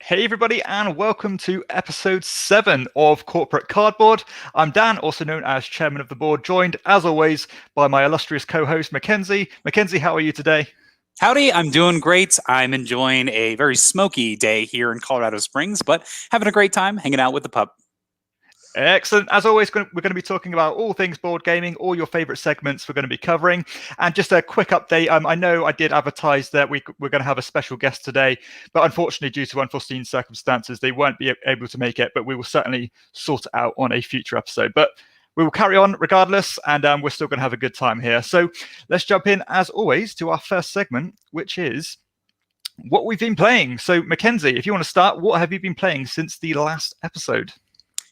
Hey everybody, and welcome to episode 7 of Corporate Cardboard. I'm Dan, also known as Chairman of the Board, joined as always by my illustrious co-host Mackenzie. Mackenzie, how are you today? Howdy, I'm doing great. I'm enjoying a very smoky day here in Colorado Springs, but having a great time hanging out with the pup. Excellent. As always, we're going to be talking about all things board gaming, all your favorite segments we're going to be covering. And just a quick update. I know I did advertise that we're going to have a special guest today, but unfortunately, due to unforeseen circumstances, they won't be able to make it, but we will certainly sort it out on a future episode. But we will carry on regardless, and we're still going to have a good time here. So let's jump in, as always, to our first segment, which is what we've been playing. So Mackenzie, if you want to start, what have you been playing since the last episode?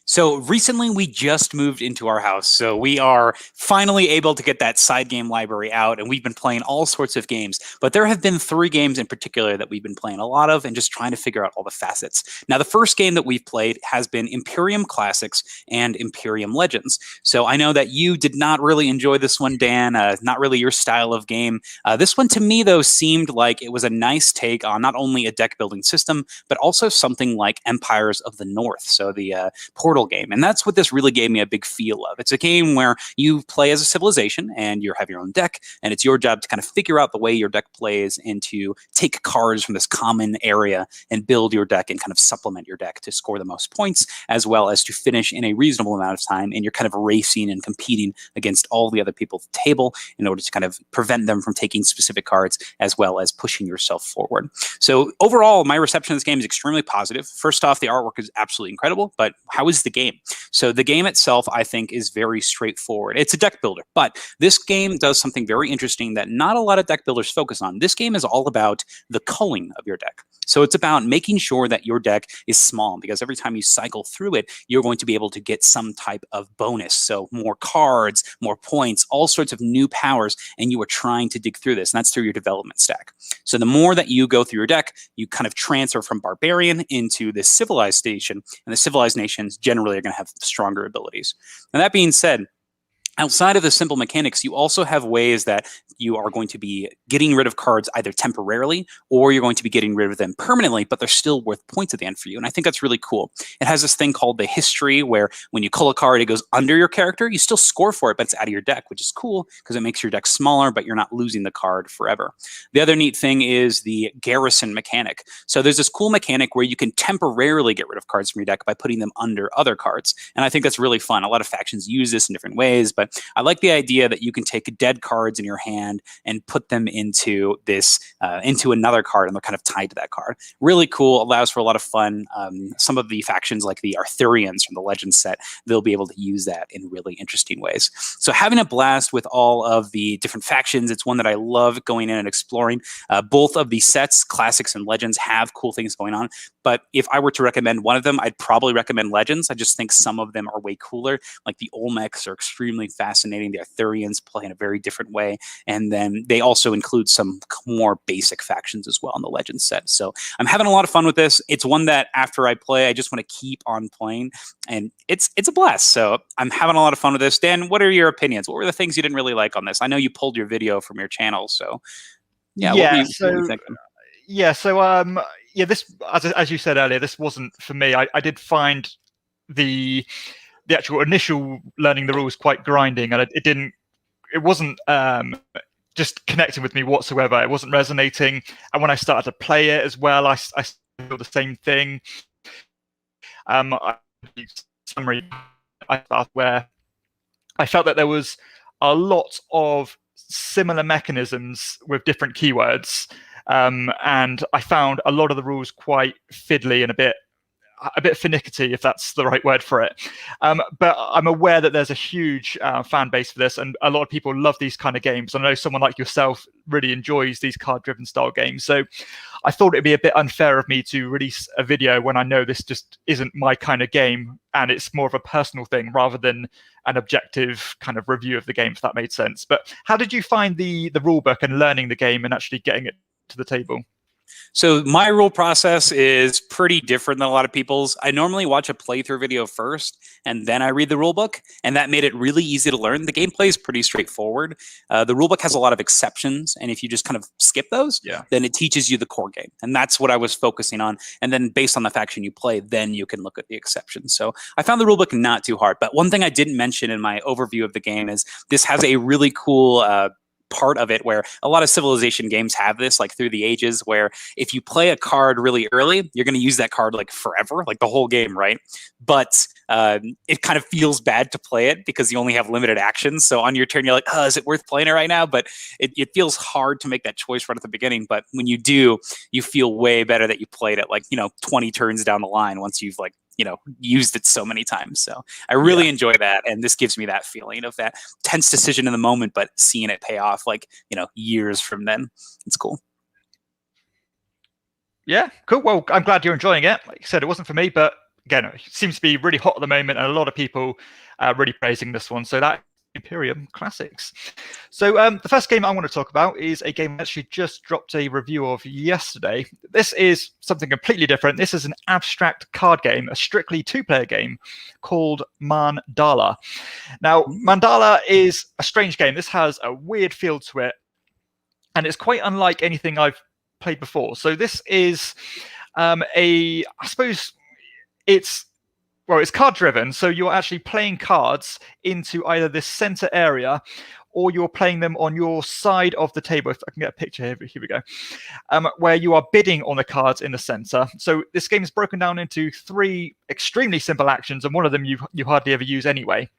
So recently we just moved into our house. So we are finally able to get that side game library out, and we've been playing all sorts of games. But there have been 3 games in particular that we've been playing a lot of and just trying to figure out all the facets. Now, the first game that we've played has been Imperium Classics and Imperium Legends. So I know that you did not really enjoy this one, Dan, not really your style of game. This one to me, though, seemed like it was a nice take on not only a deck building system, but also something like Empires of the North. So the Portal game. And that's what this really gave me a big feel of. It's a game where you play as a civilization and you have your own deck, and it's your job to kind of figure out the way your deck plays and to take cards from this common area and build your deck and kind of supplement your deck to score the most points, as well as to finish in a reasonable amount of time. And you're kind of racing and competing against all the other people at the table in order to kind of prevent them from taking specific cards, as well as pushing yourself forward. So overall, my reception of this game is extremely positive. First off, the artwork is absolutely incredible, but how is the game? So the game itself, I think, is very straightforward. It's a deck builder, but this game does something very interesting that not a lot of deck builders focus on. This game is all about the culling of your deck. So it's about making sure that your deck is small, because every time you cycle through it, you're going to be able to get some type of bonus. So more cards, more points, all sorts of new powers, and you are trying to dig through this, and that's through your development stack. So the more that you go through your deck, you kind of transfer from barbarian into this civilized station, and the civilized nations generally are going to have stronger abilities. And that being said, outside of the simple mechanics, you also have ways that you are going to be getting rid of cards either temporarily, or you're going to be getting rid of them permanently, but they're still worth points at the end for you. And I think that's really cool. It has this thing called the history, where when you cull a card, it goes under your character. You still score for it, but it's out of your deck, which is cool because it makes your deck smaller, but you're not losing the card forever. The other neat thing is the garrison mechanic. So there's this cool mechanic where you can temporarily get rid of cards from your deck by putting them under other cards. And I think that's really fun. A lot of factions use this in different ways, but I like the idea that you can take dead cards in your hand and put them into this into another card, and they're kind of tied to that card. Really cool. Allows for a lot of fun. Some of the factions, like the Arthurians from the Legends set, they'll be able to use that in really interesting ways. So having a blast with all of the different factions. It's one that I love going in and exploring. Both of the sets, Classics and Legends, have cool things going on. But if I were to recommend one of them, I'd probably recommend Legends. I just think some of them are way cooler. Like the Olmecs are extremely fascinating. The Arthurians play in a very different way. And then they also include some more basic factions as well in the Legends set. So I'm having a lot of fun with this. It's one that after I play, I just want to keep on playing. And it's a blast. So I'm having a lot of fun with this. Dan, what are your opinions? What were the things you didn't really like on this? I know you pulled your video from your channel. So yeah, what were you thinking? This, as you said earlier, this wasn't for me. I did find the actual initial learning the rules quite grinding, and it wasn't just connecting with me whatsoever. It wasn't resonating. And when I started to play it as well, I feel the same thing. Summary where I felt that there was a lot of similar mechanisms with different keywords. And I found a lot of the rules quite fiddly and a bit finicky, if that's the right word for it. But I'm aware that there's a huge fan base for this, and a lot of people love these kind of games. I know someone like yourself really enjoys these card-driven style games. So I thought it'd be a bit unfair of me to release a video when I know this just isn't my kind of game, and it's more of a personal thing rather than an objective kind of review of the game, if that made sense. But how did you find the rule book and learning the game and actually getting it to the table? So my rule process is pretty different than a lot of people's. I normally watch a playthrough video first, and then I read the rule book, and that made it really easy to learn. The gameplay is pretty straightforward. The rule book has a lot of exceptions, and if you just kind of skip those, then it teaches you the core game, and that's what I was focusing on. And then based on the faction you play, then you can look at the exceptions. So I found the rule book not too hard. But one thing I didn't mention in my overview of the game is this has a really cool part of it where a lot of Civilization games have this, like through the ages, where if you play a card really early, you're going to use that card like forever, like the whole game, right? But it kind of feels bad to play it because you only have limited actions. So on your turn, you're like, oh, is it worth playing it right now? But it feels hard to make that choice right at the beginning. But when you do, you feel way better that you played it like, 20 turns down the line once you've like, used it so many times. So I really enjoy that. And this gives me that feeling of that tense decision in the moment, but seeing it pay off like, years from then. It's cool. Yeah, cool. Well, I'm glad you're enjoying it. Like you said, it wasn't for me, but again, it seems to be really hot at the moment, and a lot of people are really praising this one. So that Imperium Classics. So the first game I want to talk about is a game I actually just dropped a review of yesterday. This is something completely different. This is an abstract card game, a strictly two-player game called Mandala. Now, Mandala is a strange game. This has a weird feel to it, and it's quite unlike anything I've played before. So this is I suppose it's card driven. So you're actually playing cards into either this center area, or you're playing them on your side of the table. If I can get a picture here we go. Where you are bidding on the cards in the center. So this game is broken down into 3 extremely simple actions, and one of them you hardly ever use anyway.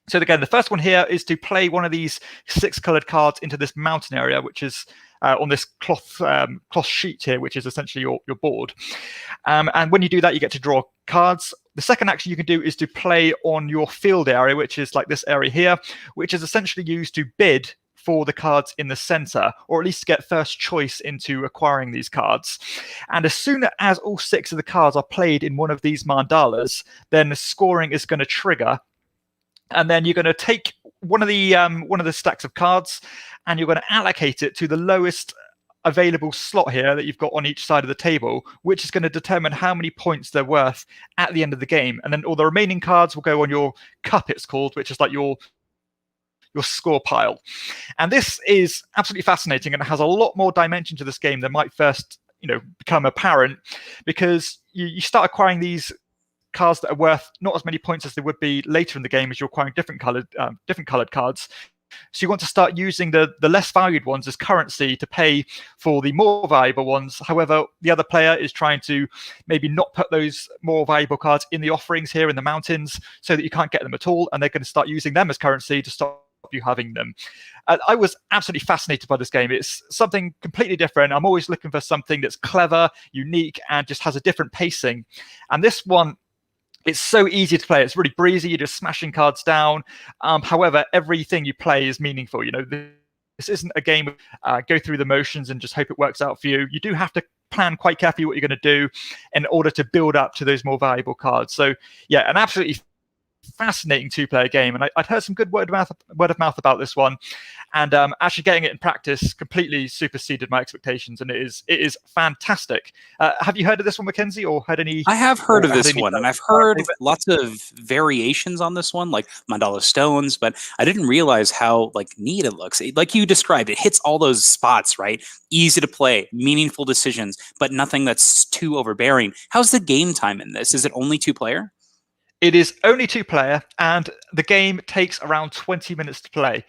So again, the first one here is to play one of these 6 colored cards into this mountain area, which is on this cloth sheet here, which is essentially your board. And when you do that, you get to draw cards. The second action you can do is to play on your field area, which is like this area here, which is essentially used to bid for the cards in the center, or at least to get first choice into acquiring these cards. And as soon as all 6 of the cards are played in one of these mandalas, then the scoring is going to trigger. And then you're going to take one of the stacks of cards, and you're going to allocate it to the lowest available slot here that you've got on each side of the table, which is going to determine how many points they're worth at the end of the game. And then all the remaining cards will go on your cup, it's called, which is like your score pile. And this is absolutely fascinating, and it has a lot more dimension to this game than might first become apparent, because you start acquiring these cards that are worth not as many points as they would be later in the game as you're acquiring different colored cards. So you want to start using the less valued ones as currency to pay for the more valuable ones. However, the other player is trying to maybe not put those more valuable cards in the offerings here in the mountains, so that you can't get them at all, and they're going to start using them as currency to stop you having them. I was absolutely fascinated by this game. It's something completely different. I'm always looking for something that's clever, unique, and just has a different pacing. And this one, it's so easy to play. It's really breezy. You're just smashing cards down. However, everything you play is meaningful. This isn't a game go through the motions and just hope it works out for you. You do have to plan quite carefully what you're going to do in order to build up to those more valuable cards. So yeah, an absolutely fascinating 2-player game, and I'd heard some good word of mouth about this one, and actually getting it in practice completely superseded my expectations, and it is fantastic. Have you heard of this one, Mackenzie, or heard any? I have heard of this one, and I've heard lots of variations on this one, like Mandala Stones, but I didn't realize how neat it looks. Like you described, it hits all those spots, right? Easy to play, meaningful decisions, but nothing that's too overbearing. How's the game time in this? Is it only 2-player? It is only 2-player, and the game takes around 20 minutes to play.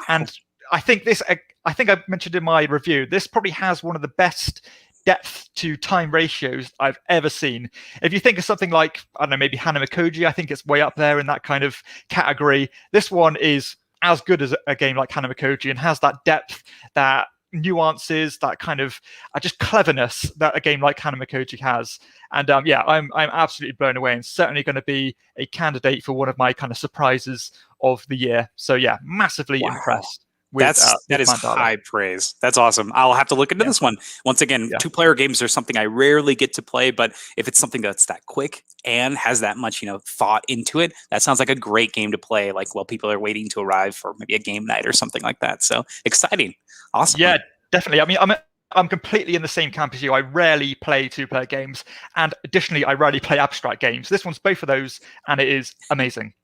And I think I mentioned in my review, this probably has one of the best depth to time ratios I've ever seen. If you think of something like, I don't know, maybe Hanamakoji, I think it's way up there in that kind of category. This one is as good as a game like Hanamakoji, and has that depth, that nuances, that kind of just cleverness that a game like Hanamakoji has. And I'm absolutely blown away, and certainly going to be a candidate for one of my kind of surprises of the year. So yeah, massively impressed. That is Mandala. High praise. That's awesome. I'll have to look into this one. Once again, 2-player games are something I rarely get to play, but if it's something that's that quick and has that much, thought into it, that sounds like a great game to play, while people are waiting to arrive for maybe a game night or something like that. So exciting. Awesome. Yeah, definitely. I mean, I'm completely in the same camp as you. I rarely play two-player games, and additionally, I rarely play abstract games. This one's both of those, and it is amazing.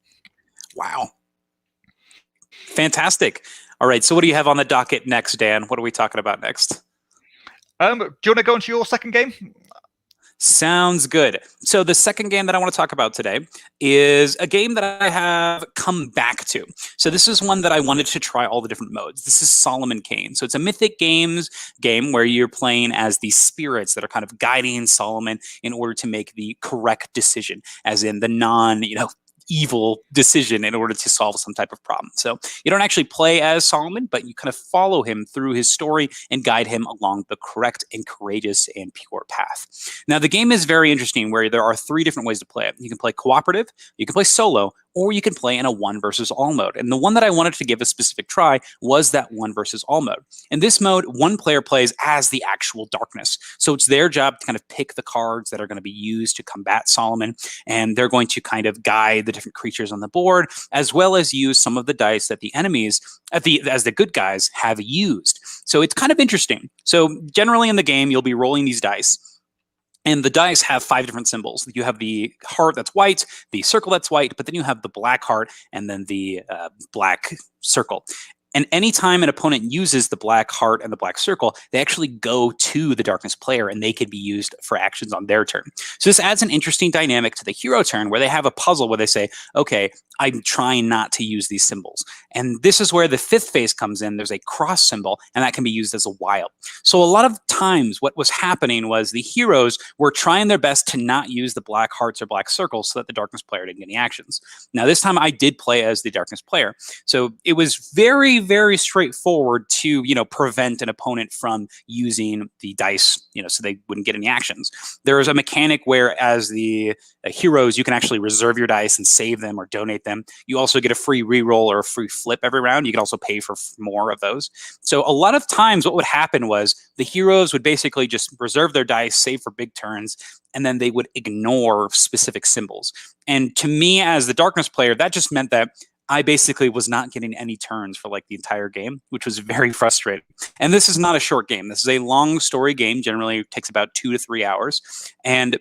Wow. Fantastic. All right, so what do you have on the docket next, Dan? What are we talking about next? Do you want to go into your second game? Sounds good. So the second game that I want to talk about today is a game that I have come back to. So this is one that I wanted to try all the different modes. This is Solomon Kane. So it's a Mythic Games game where you're playing as these spirits that are kind of guiding Solomon in order to make the correct decision, as in the evil decision in order to solve some type of problem. So you don't actually play as Solomon, but you kind of follow him through his story and guide him along the correct and courageous and pure path. Now, the game is very interesting where there are 3 different ways to play it. You can play cooperative, you can play solo, or you can play in a 1 versus all mode. And the one that I wanted to give a specific try was that 1 versus all mode. In this mode, one player plays as the actual darkness. So it's their job to kind of pick the cards that are going to be used to combat Solomon, and they're going to kind of guide the different creatures on the board, as well as use some of the dice that the enemies, as the good guys, have used. So it's kind of interesting. So generally in the game, you'll be rolling these dice. And the dice have 5 different symbols. You have the heart that's white, the circle that's white, but then you have the black heart and then the black circle. And anytime an opponent uses the black heart and the black circle, they actually go to the darkness player and they can be used for actions on their turn. So this adds an interesting dynamic to the hero turn where they have a puzzle where they say, okay, I'm trying not to use these symbols. And this is where the 5th phase comes in. There's a cross symbol, and that can be used as a wild. So a lot of times what was happening was the heroes were trying their best to not use the black hearts or black circles so that the darkness player didn't get any actions. Now, this time I did play as the darkness player. So it was very, very straightforward to, prevent an opponent from using the dice, so they wouldn't get any actions. There is a mechanic where as the heroes, you can actually reserve your dice and save them or donate them. You also get a free reroll or a free flip every round. You can also pay for more of those. So a lot of times what would happen was the heroes would basically just reserve their dice, save for big turns, and then they would ignore specific symbols. And to me as the darkness player, that just meant that I basically was not getting any turns for like the entire game, which was very frustrating. And this is not a short game. This is a long story game. Generally takes about 2 to 3 hours. And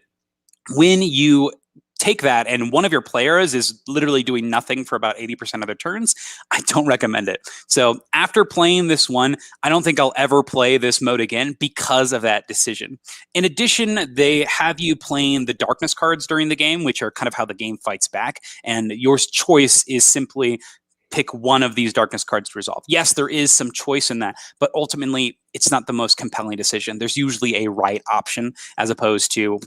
when you take that and one of your players is literally doing nothing for about 80% of their turns, I don't recommend it. So after playing this one, I don't think I'll ever play this mode again because of that decision. In addition, they have you playing the darkness cards during the game, which are kind of how the game fights back. And your choice is simply pick one of these darkness cards to resolve. Yes, there is some choice in that, but ultimately it's not the most compelling decision. There's usually a right option as opposed to,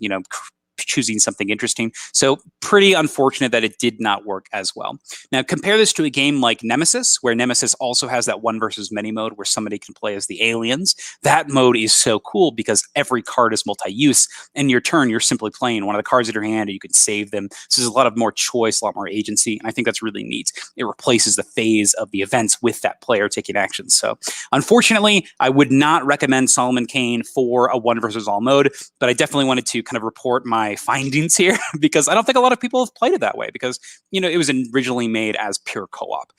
choosing something interesting. So pretty unfortunate that it did not work as well. Now compare this to a game like Nemesis, where Nemesis also has that 1 versus many mode where somebody can play as the aliens. That mode is so cool because every card is multi-use. In your turn, you're simply playing one of the cards in your hand and you can save them. So there's a lot of more choice, a lot more agency. And I think that's really neat. It replaces the phase of the events with that player taking action. So unfortunately, I would not recommend Solomon Kane for a 1 versus all mode, but I definitely wanted to kind of report my findings here because I don't think a lot of people have played it that way because, it was originally made as pure co-op.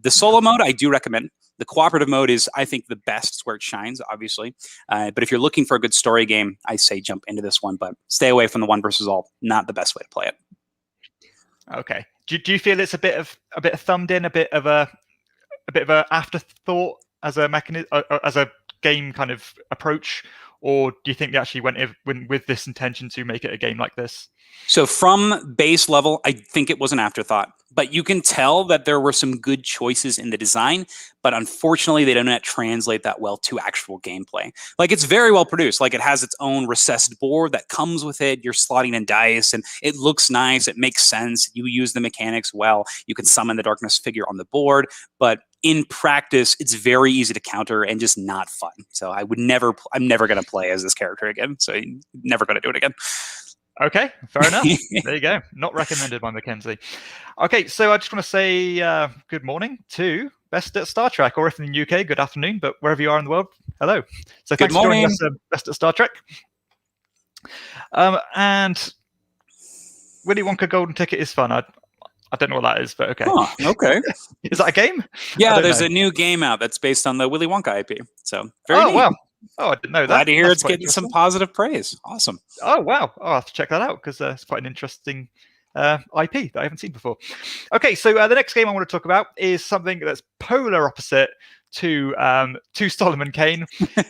The solo mode, I do recommend. The cooperative mode is, I think, the best. It's where it shines, obviously. But if you're looking for a good story game, I say jump into this one, but stay away from the 1 versus all. Not the best way to play it. Okay. Do you feel it's a bit of thumbed in, a bit of a afterthought as a mechanism, as a game kind of approach? Or do you think they actually went with this intention to make it a game like this? So from base level, I think it was an afterthought. But you can tell that there were some good choices in the design, but unfortunately, they don't translate that well to actual gameplay. Like, it's very well produced. Like, it has its own recessed board that comes with it. You're slotting in dice, and it looks nice. It makes sense. You use the mechanics well. You can summon the darkness figure on the board, but in practice, it's very easy to counter and just not fun. So I'm never going to play as this character again. So I'm never going to do it again. Okay, fair enough. There you go. Not recommended by Mackenzie. Okay, so I just want to say good morning to Best at Star Trek, or if in the UK, good afternoon, but wherever you are in the world, hello. So thanks for joining us, Best at Star Trek. And Willy Wonka Golden Ticket is fun. I don't know what that is, but okay. Huh, okay. Is that a game? Yeah, there's a new game out that's based on the Willy Wonka IP. So very neat. Wow. Oh, I didn't know Glad that. to hear That's it's quite getting some interesting. positive praise. Awesome. Oh, wow. I'll have to check that out because it's quite an interesting IP that I haven't seen before. Okay, so the next game I want to talk about is something that's polar opposite to Solomon Kane.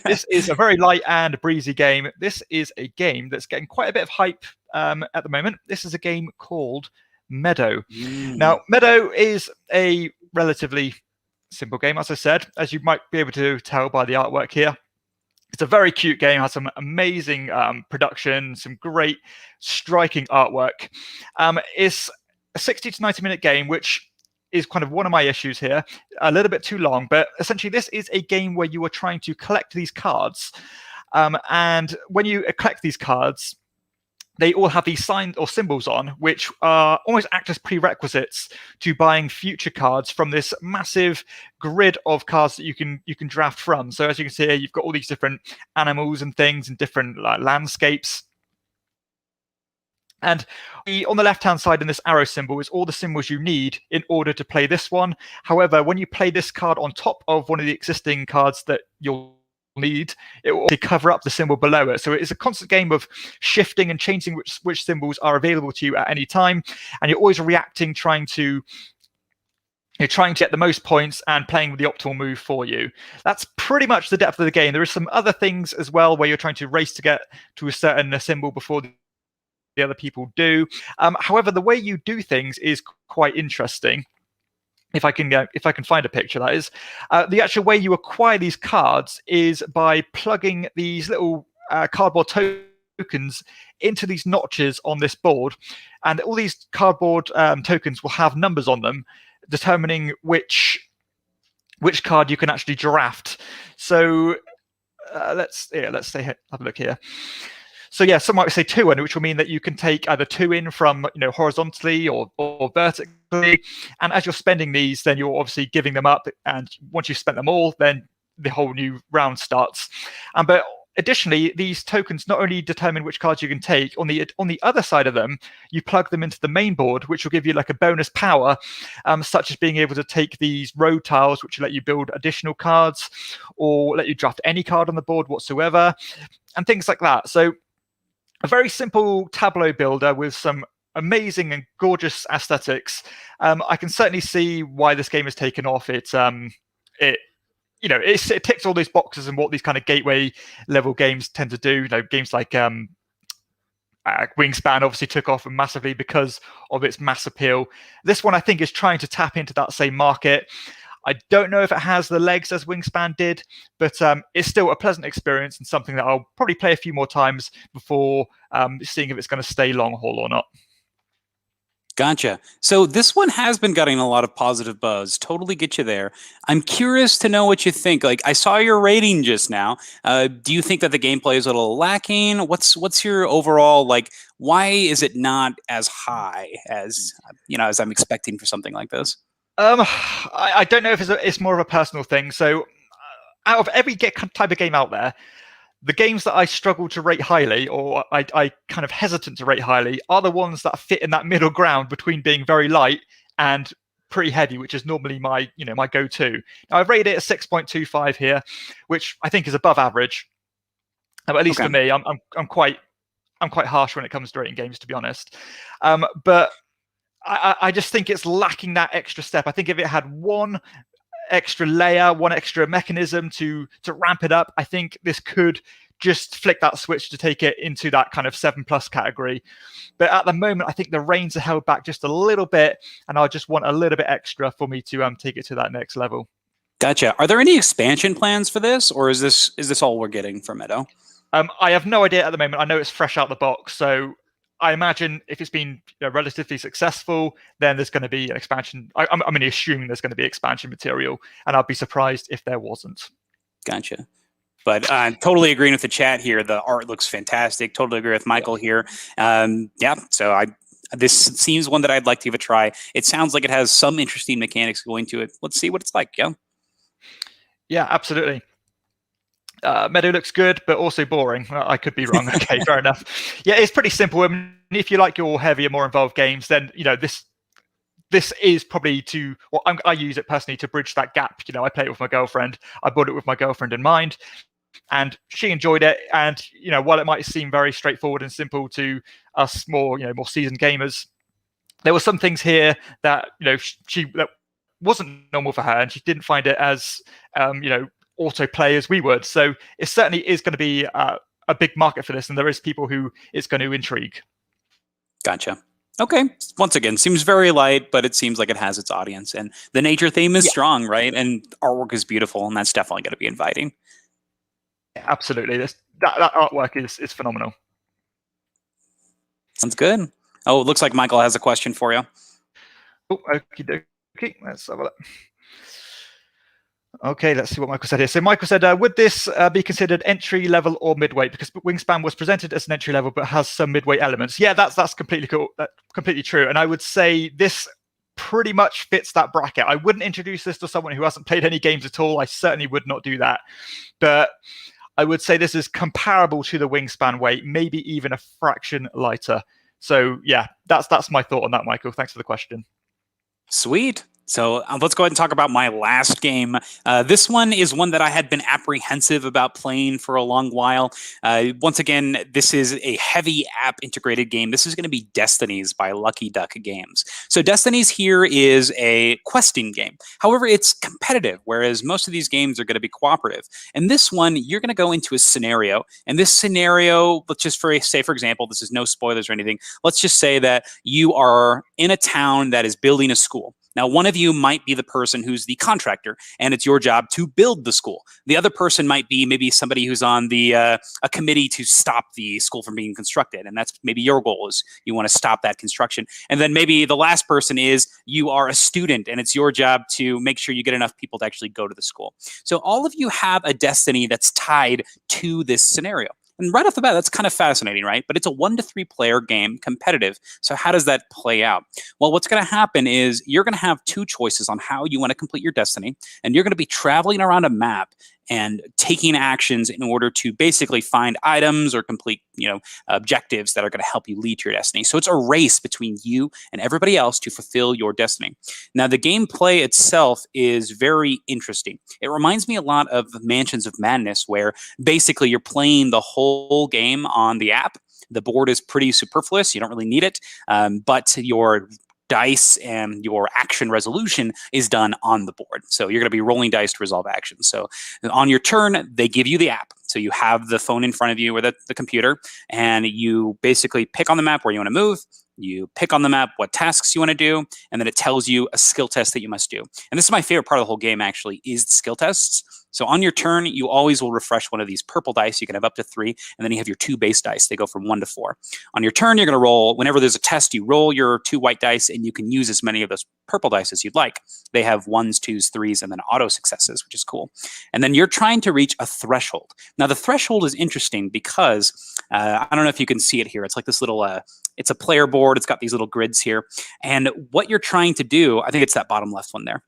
This is a very light and breezy game. This is a game that's getting quite a bit of hype at the moment. This is a game called Meadow. Now, Meadow is a relatively simple game, as I said, as you might be able to tell by the artwork here. It's a very cute game, has some amazing production, some great striking artwork. It's a 60 to 90-minute game, which is kind of one of my issues here. A little bit too long, but essentially this is a game where you are trying to collect these cards. And when you collect these cards, they all have these signs or symbols on, which almost act as prerequisites to buying future cards from this massive grid of cards that you can draft from. So as you can see here, you've got all these different animals and things and different landscapes. And on the left-hand side in this arrow symbol is all the symbols you need in order to play this one. However, when you play this card on top of one of the existing cards that you'll need, it will cover up the symbol below it. So it is a constant game of shifting and changing which symbols are available to you at any time, and you're always reacting, trying to get the most points and playing with the optimal move for you. That's pretty much the depth of the game. There is some other things as well where you're trying to race to get to a certain symbol before the other people do. However, the way you do things is quite interesting. If I can find a picture, that is. The actual way you acquire these cards is by plugging these little cardboard tokens into these notches on this board, and all these cardboard tokens will have numbers on them, determining which card you can actually draft. So let's say have a look here. So yeah, some might say 2 in, which will mean that you can take either 2 in from horizontally or vertically. And as you're spending these, then you're obviously giving them up. And once you've spent them all, then the whole new round starts. But additionally, these tokens not only determine which cards you can take, on the other side of them, you plug them into the main board, which will give you like a bonus power, such as being able to take these road tiles, which will let you build additional cards, or let you draft any card on the board whatsoever, and things like that. So a very simple tableau builder with some amazing and gorgeous aesthetics. I can certainly see why this game has taken off. It ticks all these boxes and what these kind of gateway level games tend to do. Games like Wingspan obviously took off massively because of its mass appeal. This one, I think, is trying to tap into that same market. I don't know if it has the legs as Wingspan did, but it's still a pleasant experience and something that I'll probably play a few more times before seeing if it's going to stay long haul or not. Gotcha. So this one has been getting a lot of positive buzz. Totally get you there. I'm curious to know what you think. Like, I saw your rating just now. Do you think that the gameplay is a little lacking? What's your overall, like, why is it not as high as as I'm expecting for something like this? I don't know if it's more of a personal thing. So out of every type of game out there, the games that I struggle to rate highly, or I kind of hesitant to rate highly, are the ones that fit in that middle ground between being very light and pretty heavy, which is normally my go-to. Now I've rated it a 6.25 here, which I think is above average. At least for me, I'm quite harsh when it comes to rating games, to be honest. But I just think it's lacking that extra step. I think if it had one extra layer, one extra mechanism to ramp it up, I think this could just flick that switch to take it into that kind of 7+ category. But at the moment, I think the reins are held back just a little bit, and I just want a little bit extra for me to take it to that next level. Gotcha. Are there any expansion plans for this, or is this all we're getting from Meadow? I have no idea at the moment. I know it's fresh out the box, so I imagine if it's been relatively successful, then there's going to be an expansion. I'm assuming there's going to be expansion material, and I'd be surprised if there wasn't. Gotcha. But totally agreeing with the chat here. The art looks fantastic. Totally agree with Michael here. So this seems one that I'd like to give a try. It sounds like it has some interesting mechanics going to it. Let's see what it's like. Yeah, absolutely. Meadow looks good, but also boring. I could be wrong. Okay, fair enough. Yeah, it's pretty simple. I mean, if you like your heavier, more involved games, then this is probably I use it personally to bridge that gap. I play it with my girlfriend. I bought it with my girlfriend in mind. and she enjoyed it. And while it might seem very straightforward and simple to us more seasoned gamers, there were some things here that that wasn't normal for her, and she didn't find it as autoplay as we would. So it certainly is going to be a big market for this, and there is people who it's going to intrigue. Gotcha. Okay. Once again, seems very light, but it seems like it has its audience, and the nature theme is strong, right? And artwork is beautiful, and that's definitely going to be inviting. Yeah, absolutely. That artwork is phenomenal. Sounds good. Oh, it looks like Michael has a question for you. Oh, okie dokie. Let's have a look. Okay, let's see what Michael said here. So Michael said, would this be considered entry level or midweight? Because Wingspan was presented as an entry level, but has some midweight elements. Yeah, that's completely cool. Completely true. And I would say this pretty much fits that bracket. I wouldn't introduce this to someone who hasn't played any games at all. I certainly would not do that. But I would say this is comparable to the Wingspan weight, maybe even a fraction lighter. So yeah, that's my thought on that, Michael. Thanks for the question. Sweet. So let's go ahead and talk about my last game. This one is one that I had been apprehensive about playing for a long while. Once again, this is a heavy app integrated game. This is going to be Destinies by Lucky Duck Games. So Destinies here is a questing game. However, it's competitive, whereas most of these games are going to be cooperative. And this one, you're going to go into a scenario. And this scenario, let's just say, for example, this is no spoilers or anything. Let's just say that you are in a town that is building a school. Now, one of you might be the person who's the contractor, and it's your job to build the school. The other person might be maybe somebody who's on the a committee to stop the school from being constructed, and that's maybe your goal is you want to stop that construction. And then maybe the last person is you are a student, and it's your job to make sure you get enough people to actually go to the school. So all of you have a destiny that's tied to this scenario. And right off the bat, that's kind of fascinating, right? But it's a 1 to 3 player game, competitive. So how does that play out? Well, what's going to happen is you're going to have 2 choices on how you want to complete your destiny. And you're going to be traveling around a map and taking actions in order to basically find items or complete, objectives that are going to help you lead to your destiny. So it's a race between you and everybody else to fulfill your destiny. Now, the gameplay itself is very interesting. It reminds me a lot of Mansions of Madness, where basically you're playing the whole game on the app. The board is pretty superfluous. You don't really need it, but your dice and your action resolution is done on the board. So you're going to be rolling dice to resolve actions. So on your turn, they give you the app. So you have the phone in front of you or the computer, and you basically pick on the map where you want to move. You pick on the map what tasks you want to do, and then it tells you a skill test that you must do. And this is my favorite part of the whole game, actually, is the skill tests. So on your turn, you always will refresh one of these purple dice. You can have up to 3, and then you have your 2 base dice. They go from 1 to 4. On your turn, you're going to roll. Whenever there's a test, you roll your 2 white dice, and you can use as many of those purple dice as you'd like. They have 1s, 2s, 3s, and then auto successes, which is cool. And then you're trying to reach a threshold. Now, the threshold is interesting because I don't know if you can see it here. It's like this little, it's a player board. It's got these little grids here. And what you're trying to do, I think it's that bottom left one there.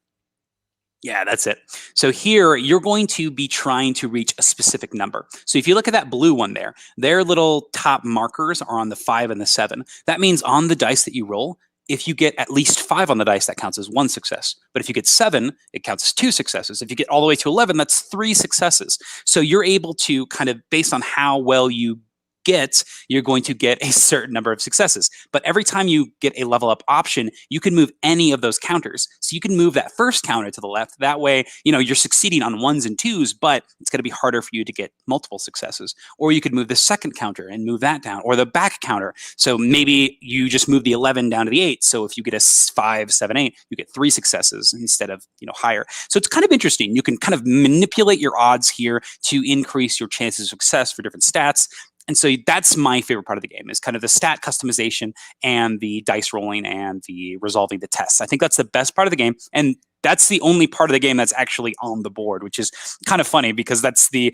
Yeah, that's it. So here, you're going to be trying to reach a specific number. So if you look at that blue one there, their little top markers are on the 5 and the 7. That means on the dice that you roll, if you get at least 5 on the dice, that counts as 1 success. But if you get 7, it counts as 2 successes. If you get all the way to 11, that's 3 successes. So you're able to kind of, based on how well you get, you're going to get a certain number of successes. But every time you get a level up option, you can move any of those counters. So you can move that first counter to the left. That way, you're succeeding on 1s and 2s, but it's going to be harder for you to get multiple successes. Or you could move the second counter and move that down, or the back counter. So maybe you just move the 11 down to the 8. So if you get a 5, 7, 8, you get 3 successes instead of higher. So it's kind of interesting. You can kind of manipulate your odds here to increase your chances of success for different stats. And so that's my favorite part of the game, is kind of the stat customization and the dice rolling and the resolving the tests. I think that's the best part of the game. And that's the only part of the game that's actually on the board, which is kind of funny because that's the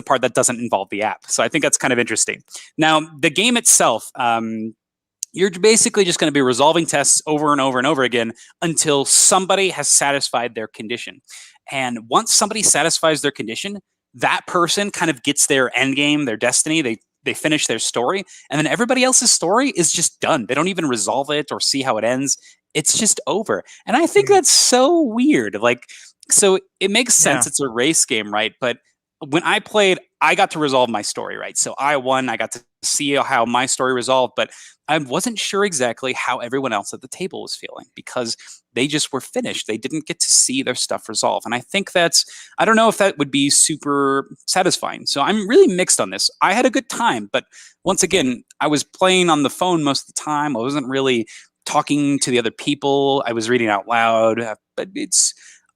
part that doesn't involve the app. So I think that's kind of interesting. Now, the game itself, you're basically just going to be resolving tests over and over and over again until somebody has satisfied their condition. And once somebody satisfies their condition, that person kind of gets their end game, their destiny. They finish their story, and then everybody else's story is just done. They don't even resolve it or see how it ends. It's just over. And I think that's so weird. So it makes sense. Yeah. It's a race game, right? But when I played, I got to resolve my story, right? So I won. I got to see how my story resolved, but I wasn't sure exactly how everyone else at the table was feeling because they just were finished. They didn't get to see their stuff resolve. And I think I don't know if that would be super satisfying. So I'm really mixed on this. I had a good time, but once again, I was playing on the phone most of the time. I wasn't really talking to the other people. I was reading out loud, but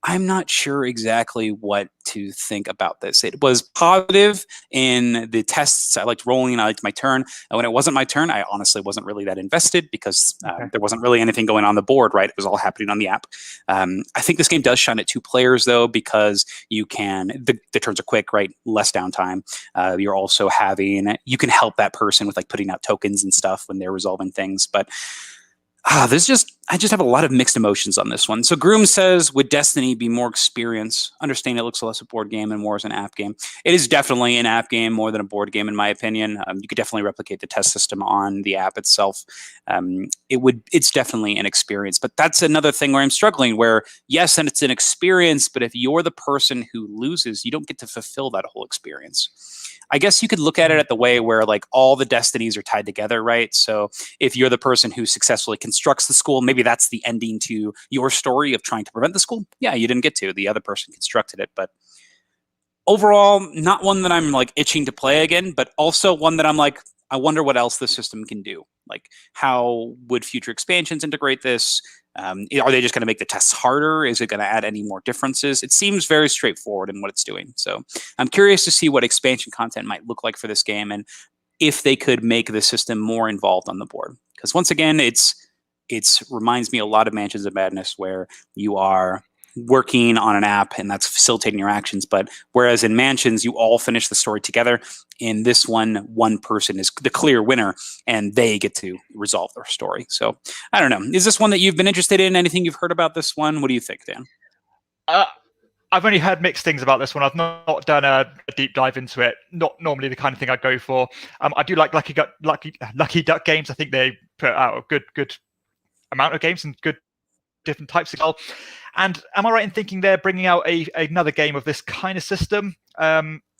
I'm not sure exactly what to think about this. It was positive in the tests. I liked rolling. I liked my turn. And when it wasn't my turn, I honestly wasn't really that invested because there wasn't really anything going on the board, right? It was all happening on the app. I think this game does shine at 2 players, though, because you can, the turns are quick, right? Less downtime. You're also you can help that person with like putting out tokens and stuff when they're resolving things. But I just have a lot of mixed emotions on this one. So Groom says, would Destiny be more experience? Understand it looks less a board game and more as an app game. It is definitely an app game more than a board game, in my opinion. You could definitely replicate the test system on the app itself. It's definitely an experience. But that's another thing where I'm struggling, where yes, and it's an experience, but if you're the person who loses, you don't get to fulfill that whole experience. I guess you could look at it at the way where like all the destinies are tied together, right? So if you're the person who successfully constructs the school, maybe that's the ending to your story of trying to prevent the school. Yeah, you didn't get to. The other person constructed it. But overall, not one that I'm like itching to play again, but also one that I'm like, I wonder what else the system can do. Like, how would future expansions integrate this? Are they just going to make the tests harder? Is it going to add any more differences? It seems very straightforward in what it's doing. So I'm curious to see what expansion content might look like for this game and if they could make the system more involved on the board. Because once again, it reminds me a lot of Mansions of Madness, where you are working on an app and that's facilitating your actions. But whereas in Mansions, you all finish the story together, in this one person is the clear winner and they get to resolve their story. So I don't know. Is this one that you've been interested in? Anything you've heard about this one? What do you think, Dan? I've only heard mixed things about this one. I've not done a deep dive into it. Not normally the kind of thing I'd go for. I do like Lucky Duck games. I think they put out a good amount of games and good different types of goal. And am I right in thinking they're bringing out another game of this kind of system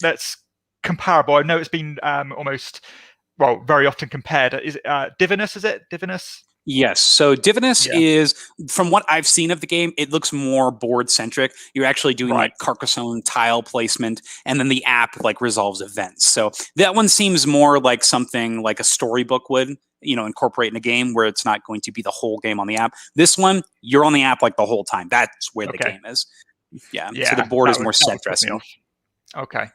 that's comparable? I know it's been very often compared. Is it Divinus? Is it Divinus? Yes. So Divinus is, from what I've seen of the game, it looks more board centric. You're actually doing like Carcassonne tile placement, and then the app like resolves events. So that one seems more like something like a storybook would, incorporate in a game, where it's not going to be the whole game on the app. This one, you're on the app like the whole time. That's where the game is. Yeah. So the board is more set dressing. Okay.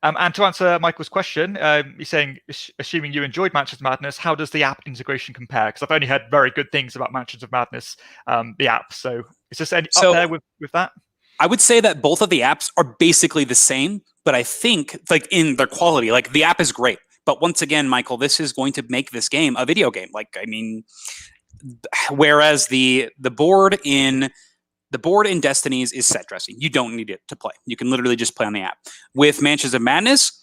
And to answer Michael's question, he's saying, assuming you enjoyed Mansions of Madness, how does the app integration compare? Because I've only heard very good things about Mansions of Madness, the app. So is this up there with that? I would say that both of the apps are basically the same, but I think like in their quality, like the app is great. But once again, Michael, this is going to make this game a video game. Like, I mean, whereas the board in Destinies is set dressing. You don't need it to play. You can literally just play on the app. With Mansions of Madness,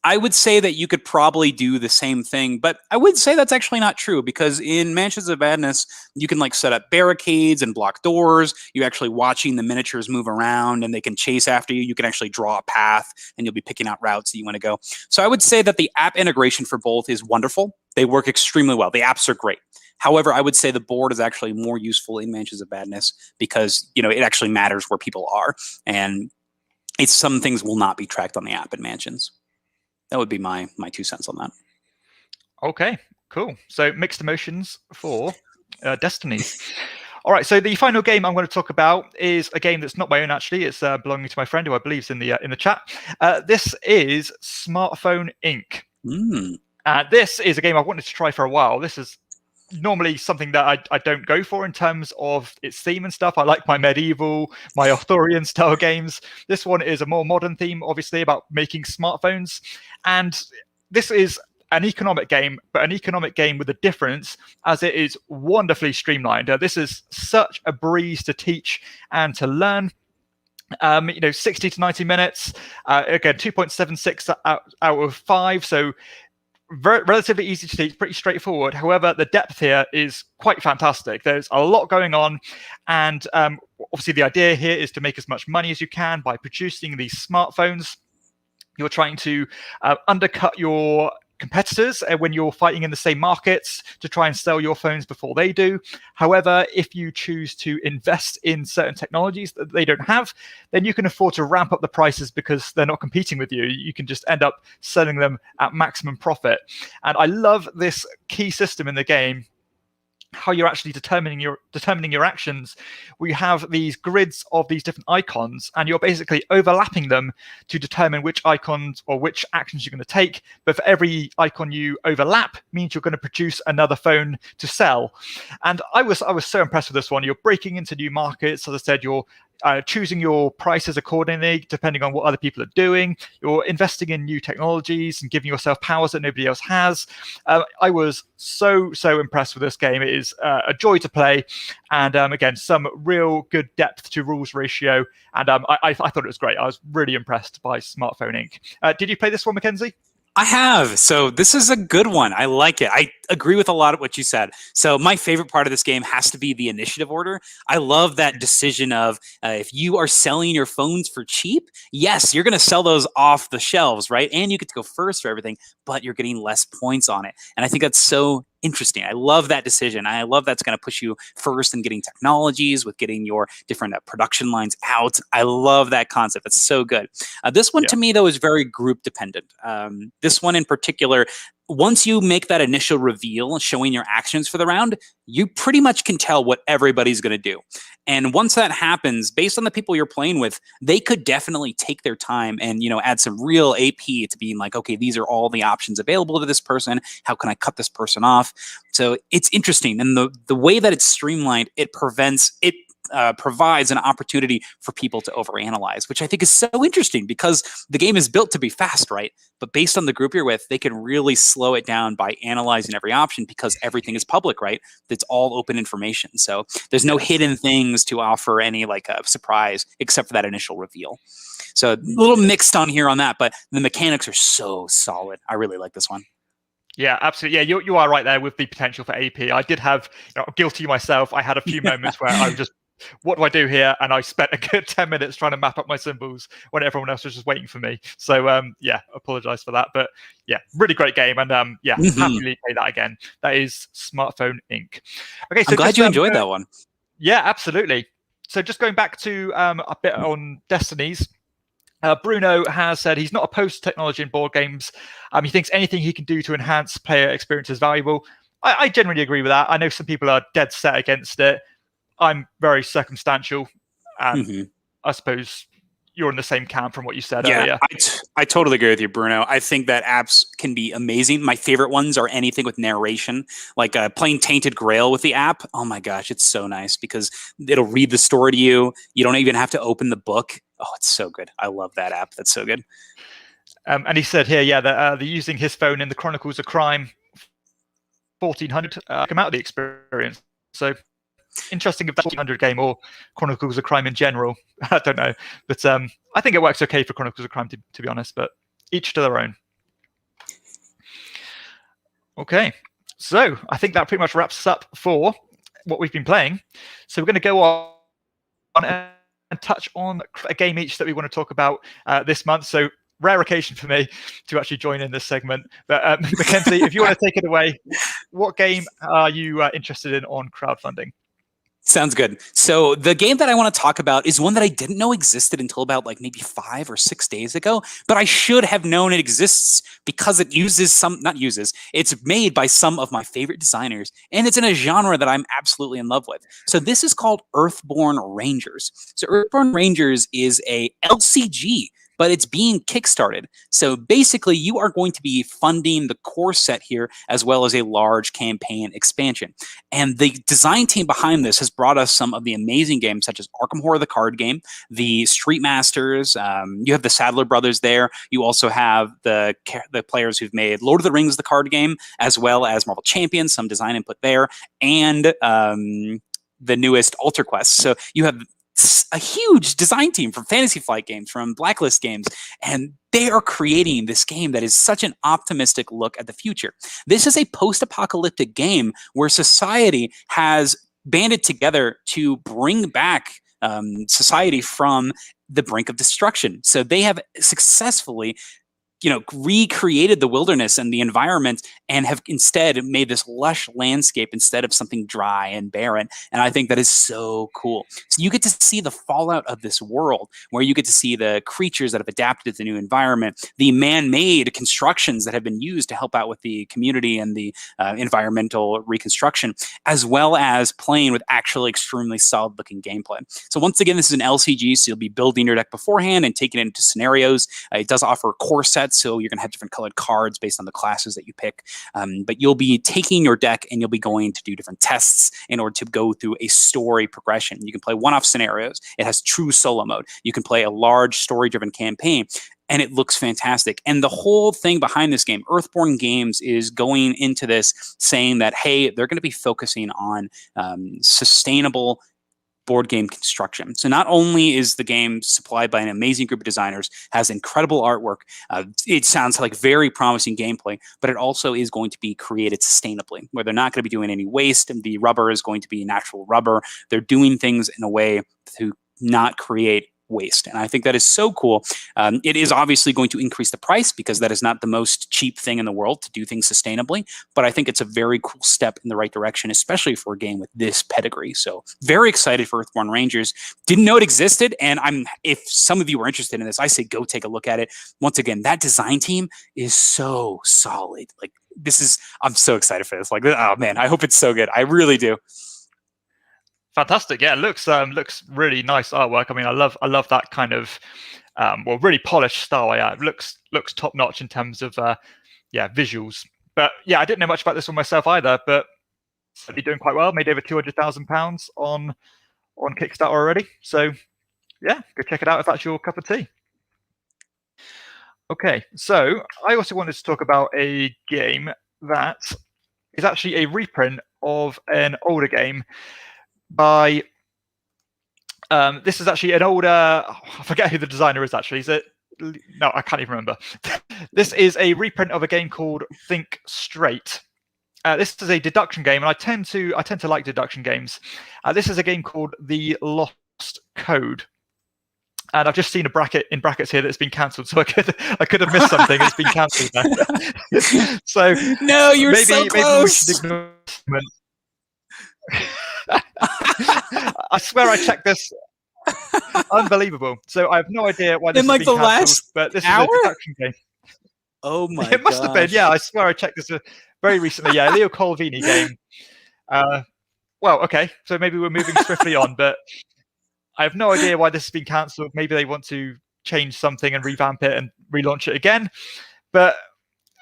I would say that you could probably do the same thing, but I would say that's actually not true, because in Mansions of Madness, you can like set up barricades and block doors. You're actually watching the miniatures move around and they can chase after you. You can actually draw a path and you'll be picking out routes that you want to go. So I would say that the app integration for both is wonderful. They work extremely well. The apps are great. However, I would say the board is actually more useful in Mansions of Madness because, it actually matters where people are. And some things will not be tracked on the app in Mansions. That would be my 2 cents on that. Okay, cool. So mixed emotions for Destinies. All right, so the final game I'm going to talk about is a game that's not my own, actually. It's belonging to my friend, who I believe is in the chat. This is Smartphone Inc. This is a game I've wanted to try for a while. This is normally something that I don't go for in terms of its theme and stuff. I like my medieval, my Arthurian style games. This one is a more modern theme, obviously, about making smartphones. And this is an economic game, but an economic game with a difference, as it is wonderfully streamlined. This is such a breeze to teach and to learn. 60 to 90 minutes. Again, 2.76 out of 5. So relatively easy to teach, pretty straightforward. However, the depth here is quite fantastic. There's a lot going on, and obviously the idea here is to make as much money as you can by producing these smartphones. You're trying to undercut your competitors when you're fighting in the same markets to try and sell your phones before they do. However, if you choose to invest in certain technologies that they don't have, then you can afford to ramp up the prices because they're not competing with you. You can just end up selling them at maximum profit. And I love this key system in the game, how you're actually determining your actions. We have these grids of these different icons, and you're basically overlapping them to determine which icons or which actions you're going to take. But for every icon you overlap means you're going to produce another phone to sell. And I was so impressed with this one. You're breaking into new markets. As I said, you're choosing your prices accordingly, depending on what other people are doing. You're investing in new technologies and giving yourself powers that nobody else has. I was so impressed with this game. It is a joy to play, and again, some real good depth to rules ratio. And I thought it was great. I was really impressed by Smartphone Inc. Did you play this one, Mackenzie? I have. So this is a good one. I like it. I agree with a lot of what you said. So my favorite part of this game has to be the initiative order. I love that decision of if you are selling your phones for cheap, yes, you're going to sell those off the shelves, right? And you get to go first for everything, but you're getting less points on it. And I think that's so interesting. I love that decision. I love that's going to push you first in getting technologies, with getting your different production lines out. I love that concept. It's so good. This one to me, though, is very group dependent. This one in particular, once you make that initial reveal showing your actions for the round, you pretty much can tell what everybody's going to do. And once that happens, based on the people you're playing with, they could definitely take their time and, add some real AP to being like, okay, these are all the options available to this person. How can I cut this person off? So it's interesting. And the way that it's streamlined, it provides an opportunity for people to overanalyze, which I think is so interesting because the game is built to be fast, right? But based on the group you're with, they can really slow it down by analyzing every option because everything is public, right? It's all open information. So there's no hidden things to offer any surprise except for that initial reveal. So a little mixed on here on that, but the mechanics are so solid. I really like this one. Yeah, absolutely. Yeah, you are right there with the potential for AP. I did have, guilty myself, I had a few moments where I was just, what do I do here? And I spent a good 10 minutes trying to map up my symbols when everyone else was just waiting for me. So apologize for that. But yeah, really great game. And happily play that again. That is Smartphone Inc. Okay, so I'm glad you enjoyed that one. Yeah, absolutely. So just going back to a bit on Destinies. Bruno has said he's not opposed to technology in board games. He thinks anything he can do to enhance player experience is valuable. I generally agree with that. I know some people are dead set against it. I'm very circumstantial. And I suppose you're in the same camp from what you said earlier. I totally agree with you, Bruno. I think that apps can be amazing. My favorite ones are anything with narration, like playing Tainted Grail with the app. Oh my gosh, it's so nice because it'll read the story to you. You don't even have to open the book. Oh, it's so good. I love that app. That's so good. And he said here, that they're using his phone in the Chronicles of Crime 1400 come out of the experience. So interesting if that's 1400 game or Chronicles of Crime in general. I don't know. But I think it works okay for Chronicles of Crime, to be honest, but each to their own. Okay, so I think that pretty much wraps us up for what we've been playing. So we're going to go on and touch on a game each that we want to talk about this month. So rare occasion for me to actually join in this segment. But Mackenzie, if you want to take it away, what game are you interested in on crowdfunding? Sounds good. So the game that I want to talk about is one that I didn't know existed until about maybe 5 or 6 days ago, but I should have known it exists because it uses it's made by some of my favorite designers, and it's in a genre that I'm absolutely in love with. So this is called Earthborn Rangers. So Earthborn Rangers is a LCG, but it's being kickstarted. So basically, you are going to be funding the core set here, as well as a large campaign expansion. And the design team behind this has brought us some of the amazing games, such as Arkham Horror, the card game, the Street Masters. You have the Sadler brothers there. You also have the players who've made Lord of the Rings, the card game, as well as Marvel Champions, some design input there, and the newest Alter Quest. So you have a huge design team from Fantasy Flight Games, from Blacklist Games, and they are creating this game that is such an optimistic look at the future. This is a post-apocalyptic game where society has banded together to bring back society from the brink of destruction. So they have successfully recreated the wilderness and the environment and have instead made this lush landscape instead of something dry and barren. And I think that is so cool. So you get to see the fallout of this world, where you get to see the creatures that have adapted to the new environment, the man-made constructions that have been used to help out with the community and the environmental reconstruction, as well as playing with actually extremely solid-looking gameplay. So once again, this is an LCG, so you'll be building your deck beforehand and taking it into scenarios. It does offer core sets, so you're going to have different colored cards based on the classes that you pick. But you'll be taking your deck and you'll be going to do different tests in order to go through a story progression. You can play one-off scenarios. It has true solo mode. You can play a large story-driven campaign, and it looks fantastic. And the whole thing behind this game, Earthborn Games is going into this saying that, hey, they're going to be focusing on sustainable board game construction. So not only is the game supplied by an amazing group of designers, has incredible artwork, it sounds like very promising gameplay, but it also is going to be created sustainably, where they're not going to be doing any waste, and the rubber is going to be natural rubber. They're doing things in a way to not create waste. And I think that is so cool. It is obviously going to increase the price, because that is not the most cheap thing in the world to do things sustainably. But I think it's a very cool step in the right direction, especially for a game with this pedigree. So very excited for Earthborn Rangers. Didn't know it existed. And if some of you are interested in this, I say go take a look at it. Once again, that design team is so solid. Like, I'm so excited for this. Like, oh man, I hope it's so good. I really do. Fantastic. Yeah, it looks really nice artwork. I mean, I love that kind of really polished style. Yeah, it looks top notch in terms of visuals. But yeah, I didn't know much about this one myself either, but certainly doing quite well. Made over £200,000 on Kickstarter already. So yeah, go check it out if that's your cup of tea. Okay, so I also wanted to talk about a game that is actually a reprint of an older game by this is actually an older, I forget who the designer is actually. Is it? No, I can't even remember. This is a reprint of a game called Think Straight. This is a deduction game, and I tend to like deduction games. This is a game called The Lost Code. And I've just seen a bracket in brackets here that's been cancelled, so I could have missed something. It's been cancelled now. So no, you're so close. Maybe we should ignore I swear I checked this. Unbelievable. So I have no idea why this in has like been the cancelled, last but this hour? is a deduction game. Oh my! It must have been. Yeah, I swear I checked this very recently. Yeah, Leo Colvini game. Well, okay, so maybe we're moving swiftly on, but I have no idea why this has been cancelled. Maybe they want to change something and revamp it and relaunch it again. But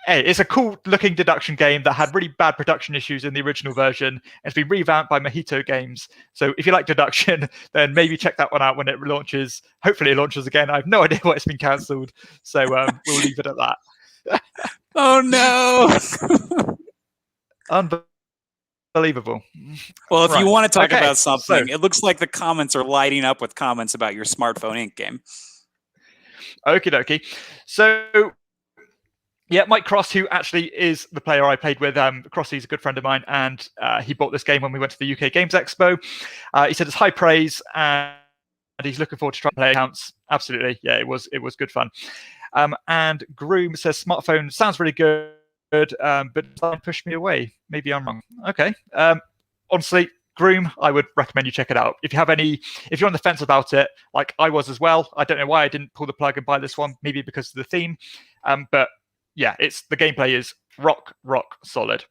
hey, it's a cool looking deduction game that had really bad production issues in the original version. It's been revamped by Mojito Games. So if you like deduction, then maybe check that one out when it launches. Hopefully it launches again. I have no idea why it's been cancelled. So we'll leave it at that. Oh no. Unbelievable. Well, if Right. you want to talk Okay, about something, so- it looks like the comments are lighting up with comments about your Smartphone Inc. game. Okie dokie. So yeah, Mike Cross, who actually is the player I played with. Crossy's a good friend of mine, and he bought this game when we went to the UK Games Expo. He said it's high praise, and he's looking forward to trying to play accounts. Absolutely, yeah, it was good fun. And Groom says smartphone sounds really good, but design pushed me away. Maybe I'm wrong. Okay. Honestly, Groom, I would recommend you check it out. If you're on the fence about it, like I was as well. I don't know why I didn't pull the plug and buy this one. Maybe because of the theme, but yeah, the gameplay is rock solid.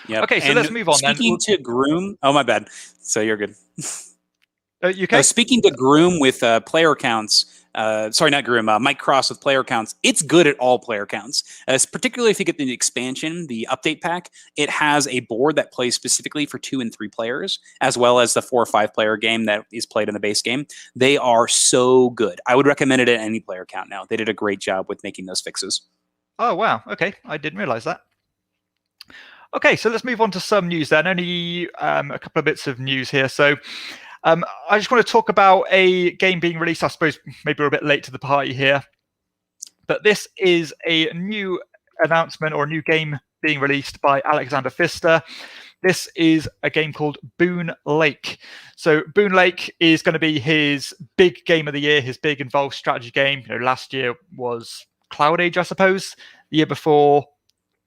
Yep. Okay, so let's move on then. Speaking to Groom, oh my bad. So you're good. You okay? Speaking to Groom with player counts, sorry, not Groom, Mike Cross with player counts. It's good at all player counts, particularly if you get the expansion, the update pack. It has a board that plays specifically for 2 and 3 players, as well as the 4 or 5 player game that is played in the base game. They are so good. I would recommend it at any player count now. They did a great job with making those fixes. Oh, wow. Okay, I didn't realize that. Okay, so let's move on to some news then. Only a couple of bits of news here. So I just want to talk about a game being released. I suppose maybe we're a bit late to the party here. But this is a new announcement or a new game being released by Alexander Pfister. This is a game called Boon Lake. So Boon Lake is going to be his big game of the year, his big involved strategy game. Last year was Cloud Age, I suppose. The year before,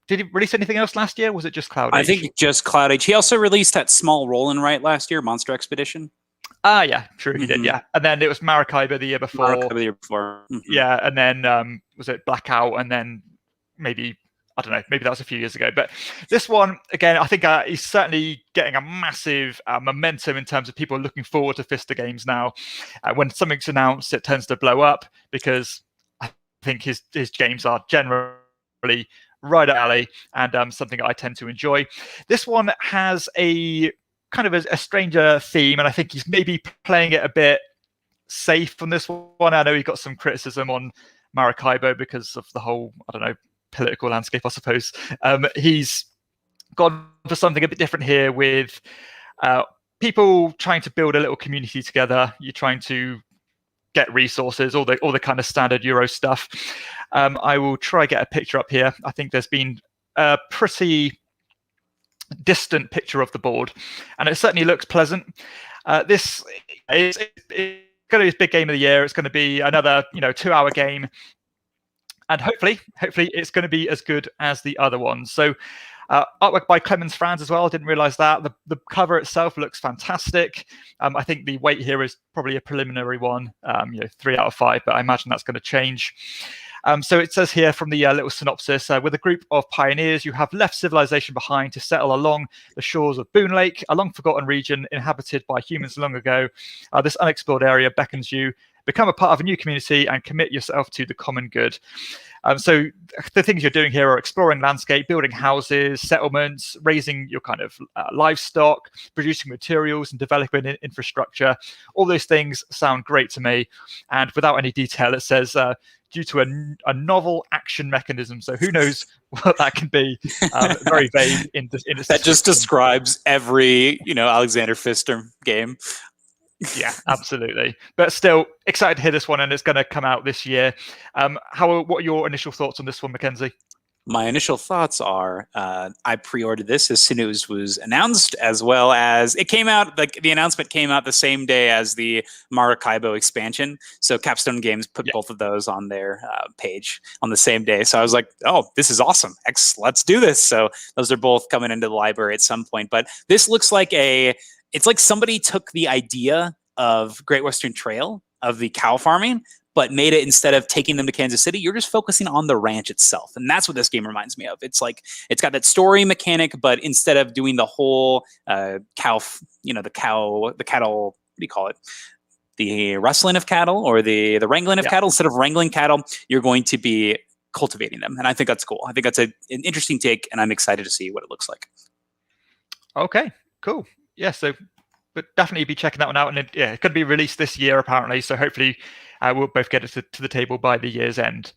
did he release anything else last year? Was it just Cloud Age? I think just Cloud Age. He also released that small roll and write last year, Monster Expedition. Ah, yeah, true, he did, yeah. And then it was Maracaibo the year before. Maracaibo the year before. Yeah, and then was it Blackout, and then maybe, I don't know, maybe that was a few years ago. But this one, again, I think he's certainly getting a massive momentum in terms of people looking forward to Fister games now. When something's announced, it tends to blow up because I think his games are generally right up alley and something I tend to enjoy. This one has a kind of a stranger theme, and I think he's maybe playing it a bit safe on this one. I know he got some criticism on Maracaibo because of the whole, I don't know, political landscape, I suppose. He's gone for something a bit different here with people trying to build a little community together. You're trying to get resources, all the kind of standard Euro stuff. I will try get a picture up here. I think there's been a pretty distant picture of the board, and it certainly looks pleasant. This is going to be his big game of the year. It's going to be another 2-hour game, and hopefully it's going to be as good as the other ones. So artwork by Clemens Franz as well. I didn't realize that. The cover itself looks fantastic. I think the weight here is probably a preliminary one, 3 out of 5, but I imagine that's going to change. So it says here from the little synopsis, with a group of pioneers, you have left civilization behind to settle along the shores of Boone Lake, a long-forgotten region inhabited by humans long ago. This unexplored area beckons you. Become a part of a new community and commit yourself to the common good. So the things you're doing here are exploring landscape, building houses, settlements, raising your kind of livestock, producing materials and developing infrastructure. All those things sound great to me. And without any detail, it says, due to a novel action mechanism. So who knows what that can be? Very vague in its that just describes every, Alexander Pfister game. Yeah, absolutely. But still excited to hear this one, and it's going to come out this year. What are your initial thoughts on this one, Mackenzie? My initial thoughts are I pre-ordered this as soon as it was announced, as well as it came out, the announcement came out the same day as the Maracaibo expansion. So Capstone Games put both of those on their page on the same day. So I was like, oh, this is awesome. Let's do this. So those are both coming into the library at some point. But this looks like it's like somebody took the idea of Great Western Trail, of the cow farming, but made it, instead of taking them to Kansas City, you're just focusing on the ranch itself. And that's what this game reminds me of. It's like, it's got that story mechanic, but instead of doing the whole the cattle, what do you call it? The rustling of cattle, or the wrangling of cattle. Instead of wrangling cattle, you're going to be cultivating them. And I think that's cool. I think that's an interesting take, and I'm excited to see what it looks like. Okay, cool. Yeah, so but definitely be checking that one out. And it's going to be released this year, apparently. So hopefully we'll both get it to the table by the year's end.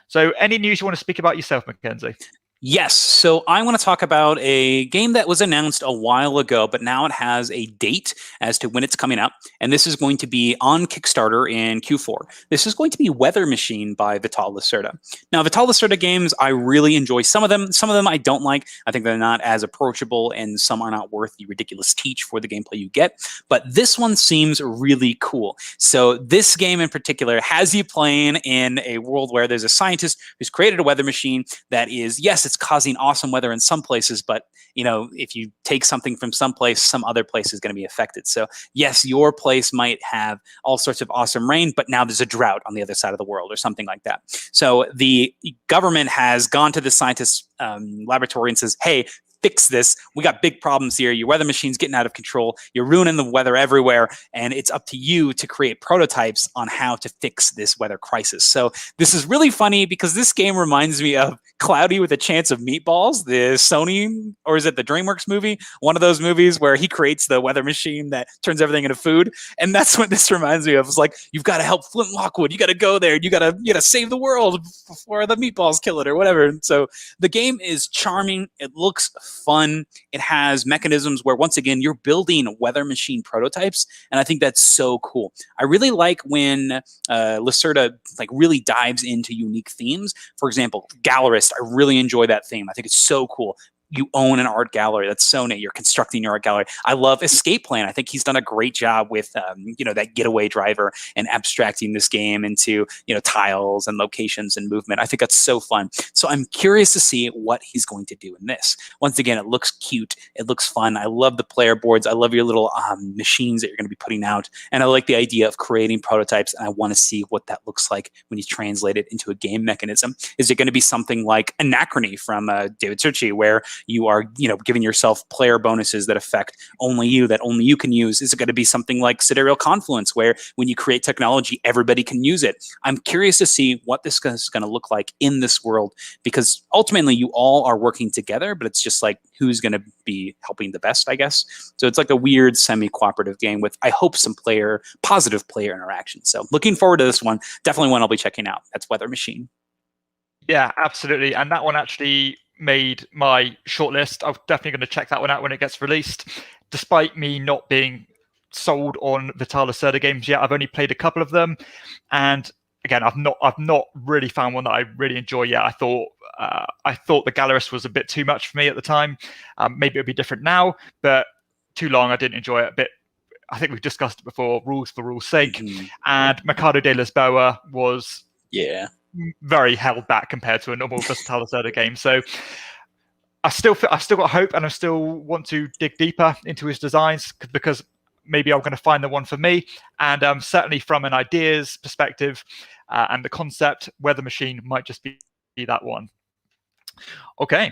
So any news you want to speak about yourself, Mackenzie? Yes. So I want to talk about a game that was announced a while ago, but now it has a date as to when it's coming out. And this is going to be on Kickstarter in Q4. This is going to be Weather Machine by Vital Lacerda. Now, Vital Lacerda games, I really enjoy some of them. Some of them I don't like. I think they're not as approachable, and some are not worth the ridiculous teach for the gameplay you get. But this one seems really cool. So this game in particular has you playing in a world where there's a scientist who's created a weather machine that is, yes, it's causing awesome weather in some places, but if you take something from some place, some other place is going to be affected. So yes, your place might have all sorts of awesome rain, but now there's a drought on the other side of the world or something like that. So the government has gone to the scientist's laboratory and says, hey, fix this. We got big problems here. Your weather machine's getting out of control. You're ruining the weather everywhere. And it's up to you to create prototypes on how to fix this weather crisis. So this is really funny because this game reminds me of Cloudy with a Chance of Meatballs, the Sony, or is it the DreamWorks movie? One of those movies where he creates the weather machine that turns everything into food. And that's what this reminds me of. It's like, you've got to help Flint Lockwood. You got to go there. You got to save the world before the meatballs kill it or whatever. And so the game is charming. It looks fun. It has mechanisms where, once again, you're building weather machine prototypes, and I think that's so cool. I really like when Lacerda really dives into unique themes. For example, Gallerist, I really enjoy that theme. I think it's so cool. you own an art gallery. That's so neat. You're constructing your art gallery. I love Escape Plan. I think he's done a great job with, that getaway driver and abstracting this game into, tiles and locations and movement. I think that's so fun. So I'm curious to see what he's going to do in this. Once again, it looks cute. It looks fun. I love the player boards. I love your little machines that you're going to be putting out. And I like the idea of creating prototypes. And I want to see what that looks like when you translate it into a game mechanism. Is it going to be something like Anachrony from David Turczi, where you are, giving yourself player bonuses that affect only you, that only you can use? Is it going to be something like Sidereal Confluence, where when you create technology, everybody can use it? I'm curious to see what this is going to look like in this world, because ultimately you all are working together, but it's just like who's going to be helping the best, I guess. So it's like a weird semi-cooperative game with, I hope, some positive player interaction. So looking forward to this one. Definitely one I'll be checking out. That's Weather Machine. Yeah, absolutely. And that one actually made my shortlist. I'm definitely going to check that one out when it gets released. Despite me not being sold on Vital Lacerda games yet, I've only played a couple of them, and again, I've not really found one that I really enjoy yet. I thought the Gallerist was a bit too much for me at the time. Maybe it'll be different now, but too long. I didn't enjoy it a bit. I think we've discussed it before. Rules for rules' sake, and Mercado de Lisboa was very held back compared to a normal Vital Lacerda game. So I've still got hope, and I still want to dig deeper into his designs, because maybe I'm going to find the one for me. And certainly from an ideas perspective and the concept, Weather Machine might just be that one. Okay,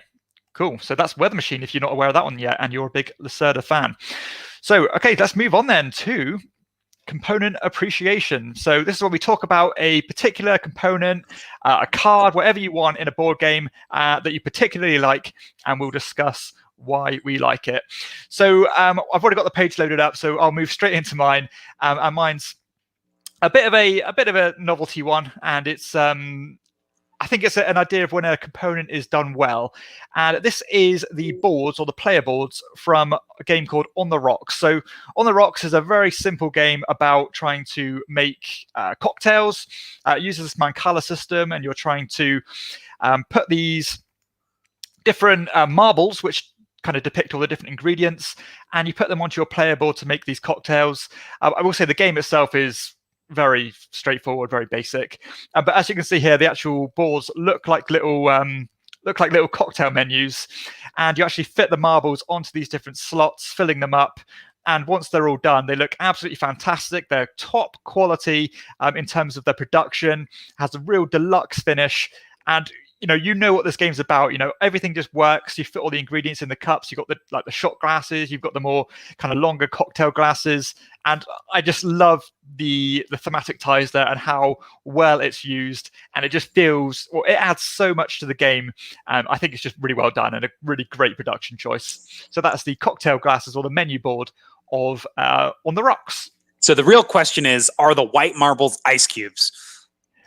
cool. So that's Weather Machine, if you're not aware of that one yet and you're a big Lacerda fan. So, okay, let's move on then to component appreciation. So this is where we talk about a particular component, a card, whatever you want in a board game that you particularly like, and we'll discuss why we like it. So I've already got the page loaded up, so I'll move straight into mine. And mine's a bit of a novelty one, and it's I think it's an idea of when a component is done well. And this is the boards, or the player boards, from a game called On the Rocks. So On the Rocks is a very simple game about trying to make cocktails. It uses this Mandala system, and you're trying to put these different marbles, which kind of depict all the different ingredients, and you put them onto your player board to make these cocktails. I will say the game itself is very straightforward, very basic, but as you can see here, the actual boards look like little cocktail menus, and you actually fit the marbles onto these different slots, filling them up. And once they're all done, they look absolutely fantastic. They're top quality in terms of their production, has a real deluxe finish, and you know what this game's about. Everything just works. You fit all the ingredients in the cups. You've got the shot glasses. You've got the more kind of longer cocktail glasses. And I just love the thematic ties there and how well it's used. And it just feels, it adds so much to the game. I think it's just really well done and a really great production choice. So that's the cocktail glasses, or the menu board of On the Rocks. So the real question is, are the white marbles ice cubes?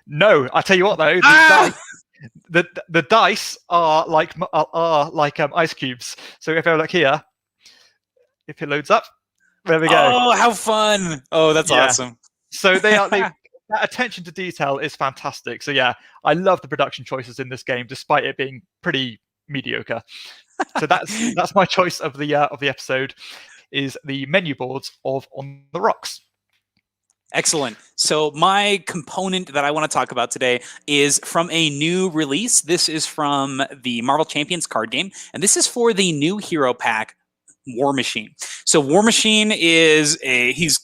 No, I tell you what though. The dice are like ice cubes. So if I look here, if it loads up, there we go. Oh, how fun! Oh, that's awesome. So that attention to detail is fantastic. So yeah, I love the production choices in this game, despite it being pretty mediocre. So that's my choice of the episode, is the menu boards of On the Rocks. Excellent. So my component that I want to talk about today is from a new release. This is from the Marvel Champions card game, and this is for the new hero pack, War Machine. So War Machine is he's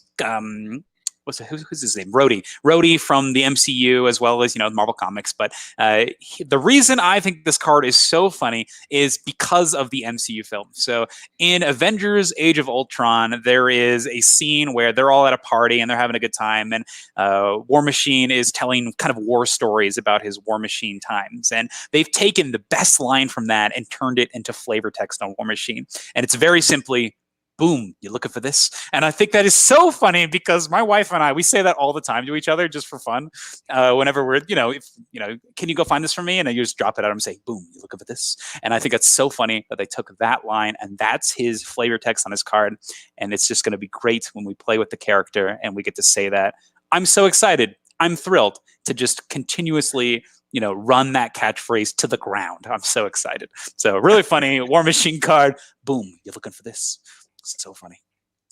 who's his name? Rhodey from the MCU, as well as Marvel Comics. But the reason I think this card is so funny is because of the MCU film. So in Avengers: Age of Ultron, there is a scene where they're all at a party and they're having a good time, and War Machine is telling kind of war stories about his War Machine times, and they've taken the best line from that and turned it into flavor text on War Machine, and it's very simply, boom, you looking for this? And I think that is so funny, because my wife and I, we say that all the time to each other just for fun. Whenever we're, can you go find this for me? And I just drop it at him and say, boom, you looking for this? And I think it's so funny that they took that line, and that's his flavor text on his card. And it's just going to be great when we play with the character and we get to say that. I'm so excited. I'm thrilled to just continuously run that catchphrase to the ground. I'm so excited. So really funny. War Machine card. Boom. You're looking for this. It's so funny.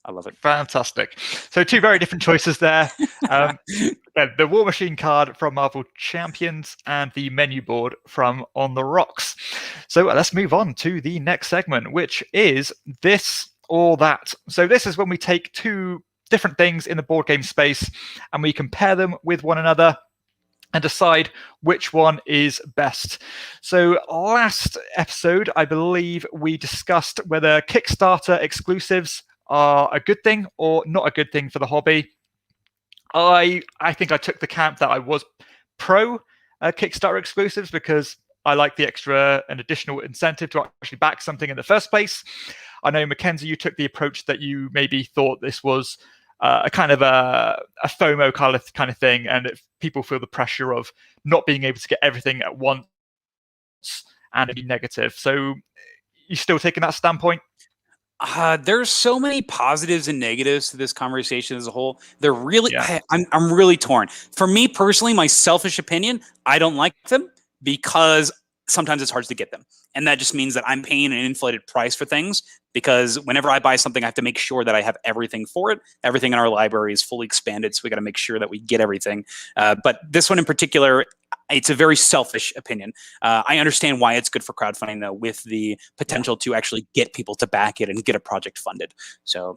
I love it. Fantastic. So 2 very different choices there. The War Machine card from Marvel Champions and the menu board from On the Rocks. So let's move on to the next segment, which is This or That. So this is when we take 2 different things in the board game space and we compare them with one another and decide which one is best. So last episode, I believe we discussed whether Kickstarter exclusives are a good thing or not a good thing for the hobby. I think I took the camp that I was pro Kickstarter exclusives because I like the extra and additional incentive to actually back something in the first place. I know, Mackenzie, you took the approach that you maybe thought this was a kind of a FOMO kind of thing, and if people feel the pressure of not being able to get everything at once and be negative. So you still taking that standpoint? There's so many positives and negatives to this conversation as a whole. They're really, I'm really torn. For me personally, my selfish opinion, I don't like them because sometimes it's hard to get them. And that just means that I'm paying an inflated price for things because whenever I buy something, I have to make sure that I have everything for it. Everything in our library is fully expanded, so we got to make sure that we get everything. But this one in particular, it's a very selfish opinion. I understand why it's good for crowdfunding, though, with the potential to actually get people to back it and get a project funded. So,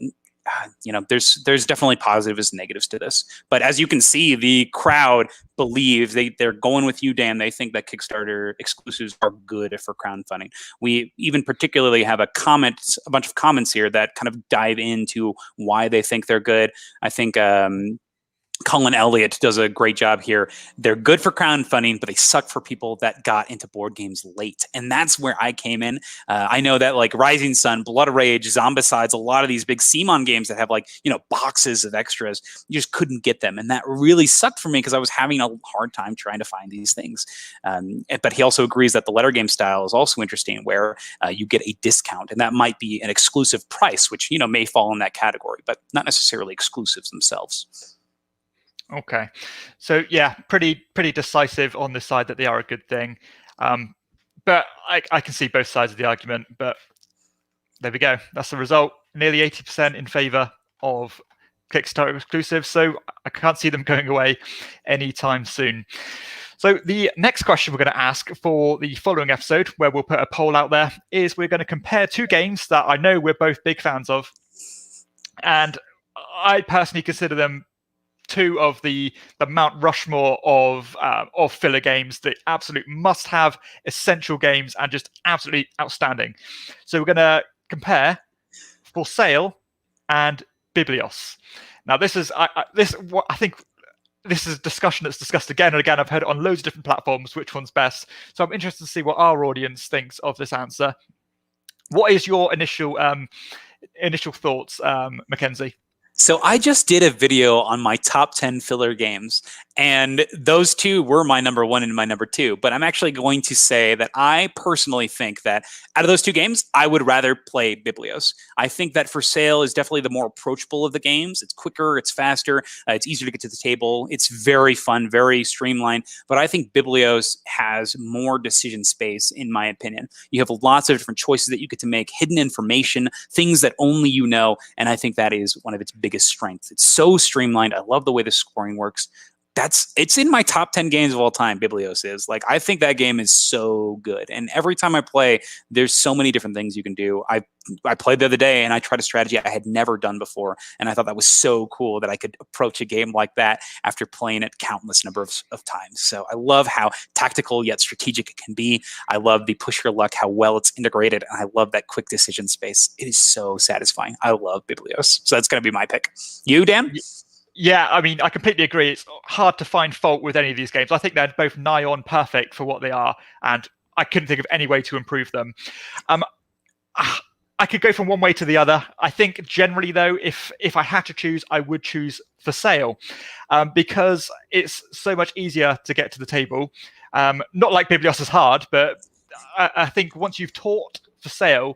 there's definitely positives and negatives to this. But as you can see, the crowd believes they're going with you, Dan. They think that Kickstarter exclusives are good for crowdfunding. We even particularly have a bunch of comments here that kind of dive into why they think they're good. I think Colin Elliott does a great job here. They're good for crowdfunding, but they suck for people that got into board games late. And that's where I came in. I know that like Rising Sun, Blood Rage, Zombicides, a lot of these big CMON games that have boxes of extras, you just couldn't get them. And that really sucked for me because I was having a hard time trying to find these things. But he also agrees that the letter game style is also interesting where you get a discount. And that might be an exclusive price, which, may fall in that category, but not necessarily exclusives themselves. Okay, so yeah, pretty decisive on the side that they are a good thing, but I can see both sides of the argument. But there we go. That's the result. Nearly 80% in favor of Kickstarter exclusives. So I can't see them going away anytime soon. So the next question we're going to ask for the following episode, where we'll put a poll out there, is we're going to compare 2 games that I know we're both big fans of, and I personally consider them 2 of the Mount Rushmore of filler games, the absolute must-have essential games, and just absolutely outstanding. So we're going to compare For Sale and Biblios. Now, this is I think this is a discussion that's discussed again and again. I've heard it on loads of different platforms, which one's best. So I'm interested to see what our audience thinks of this answer. What is your initial thoughts, Mackenzie? So I just did a video on my top 10 filler games, and those 2 were my number 1 and my number 2. But I'm actually going to say that I personally think that out of those 2 games, I would rather play Biblios. I think that For Sale is definitely the more approachable of the games. It's quicker, it's faster, it's easier to get to the table. It's very fun, very streamlined. But I think Biblios has more decision space, in my opinion. You have lots of different choices that you get to make, hidden information, things that only you know, and I think that is one of its biggest strengths. It's so streamlined. I love the way the scoring works. It's in my top 10 games of all time. Biblios is I think that game is so good. And every time I play, there's so many different things you can do. I played the other day and I tried a strategy I had never done before. And I thought that was so cool that I could approach a game like that after playing it countless number of times. So I love how tactical yet strategic it can be. I love the push your luck, how well it's integrated. And I love that quick decision space. It is so satisfying. I love Biblios. So that's going to be my pick. You, Dan? Yeah, I mean, I completely agree. It's hard to find fault with any of these games. I think they're both nigh on perfect for what they are, and I couldn't think of any way to improve them. I could go from one way to the other. I think generally, though, if I had to choose, I would choose For Sale, because it's so much easier to get to the table. Not like Biblios is hard, but I think once you've taught For Sale,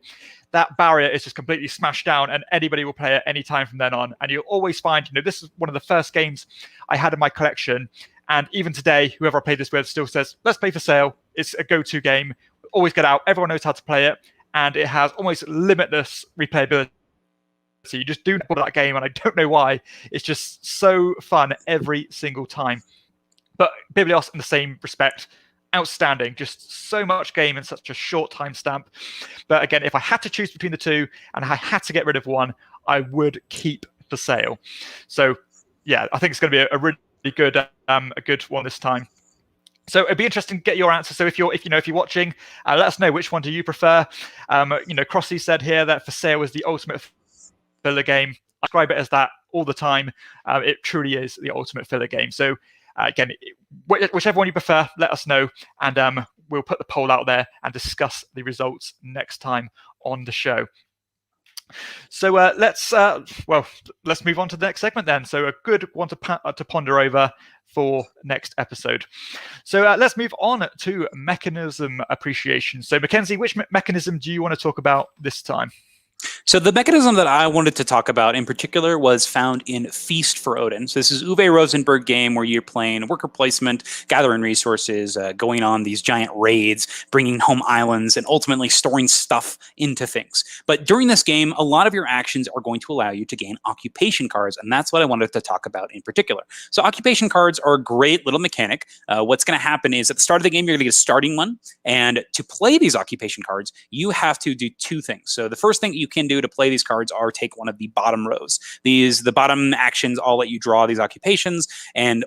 that barrier is just completely smashed down, and anybody will play it any time from then on. And you'll always find, this is one of the first games I had in my collection, And even today, whoever I played this with still says, let's play for sale. It's a go-to game. Always get out. Everyone knows how to play it. And it has almost limitless replayability. So you just do that game, and I don't know why. It's just so fun every single time. But Biblios, in the same respect, outstanding. Just so much game in such a short time stamp. But again, if I had to choose between the two and I had to get rid of one, I would keep For Sale. So yeah, I think it's going to be a really good one this time. So it'd be interesting to get your answer. So if you're watching, let us know which one do you prefer. Crossy said here that For Sale is the ultimate filler game. I describe it as that all the time. It truly is the ultimate filler game. So again, whichever one you prefer, let us know, and we'll put the poll out there and discuss the results next time on the show. So let's move on to the next segment then. So a good one to ponder over for next episode. So let's move on to mechanism appreciation. So Mackenzie, which mechanism do you want to talk about this time? So the mechanism that I wanted to talk about in particular was found in Feast for Odin. So this is Uwe Rosenberg game where you're playing worker placement, gathering resources, going on these giant raids, bringing home islands, and ultimately storing stuff into things. But during this game, a lot of your actions are going to allow you to gain occupation cards, and that's what I wanted to talk about in particular. So occupation cards are a great little mechanic. What's going to happen is at the start of the game, you're going to get a starting one, and to play these occupation cards, you have to do two things. So the first thing you can do to play these cards are take one of the bottom rows. The bottom actions all let you draw these occupations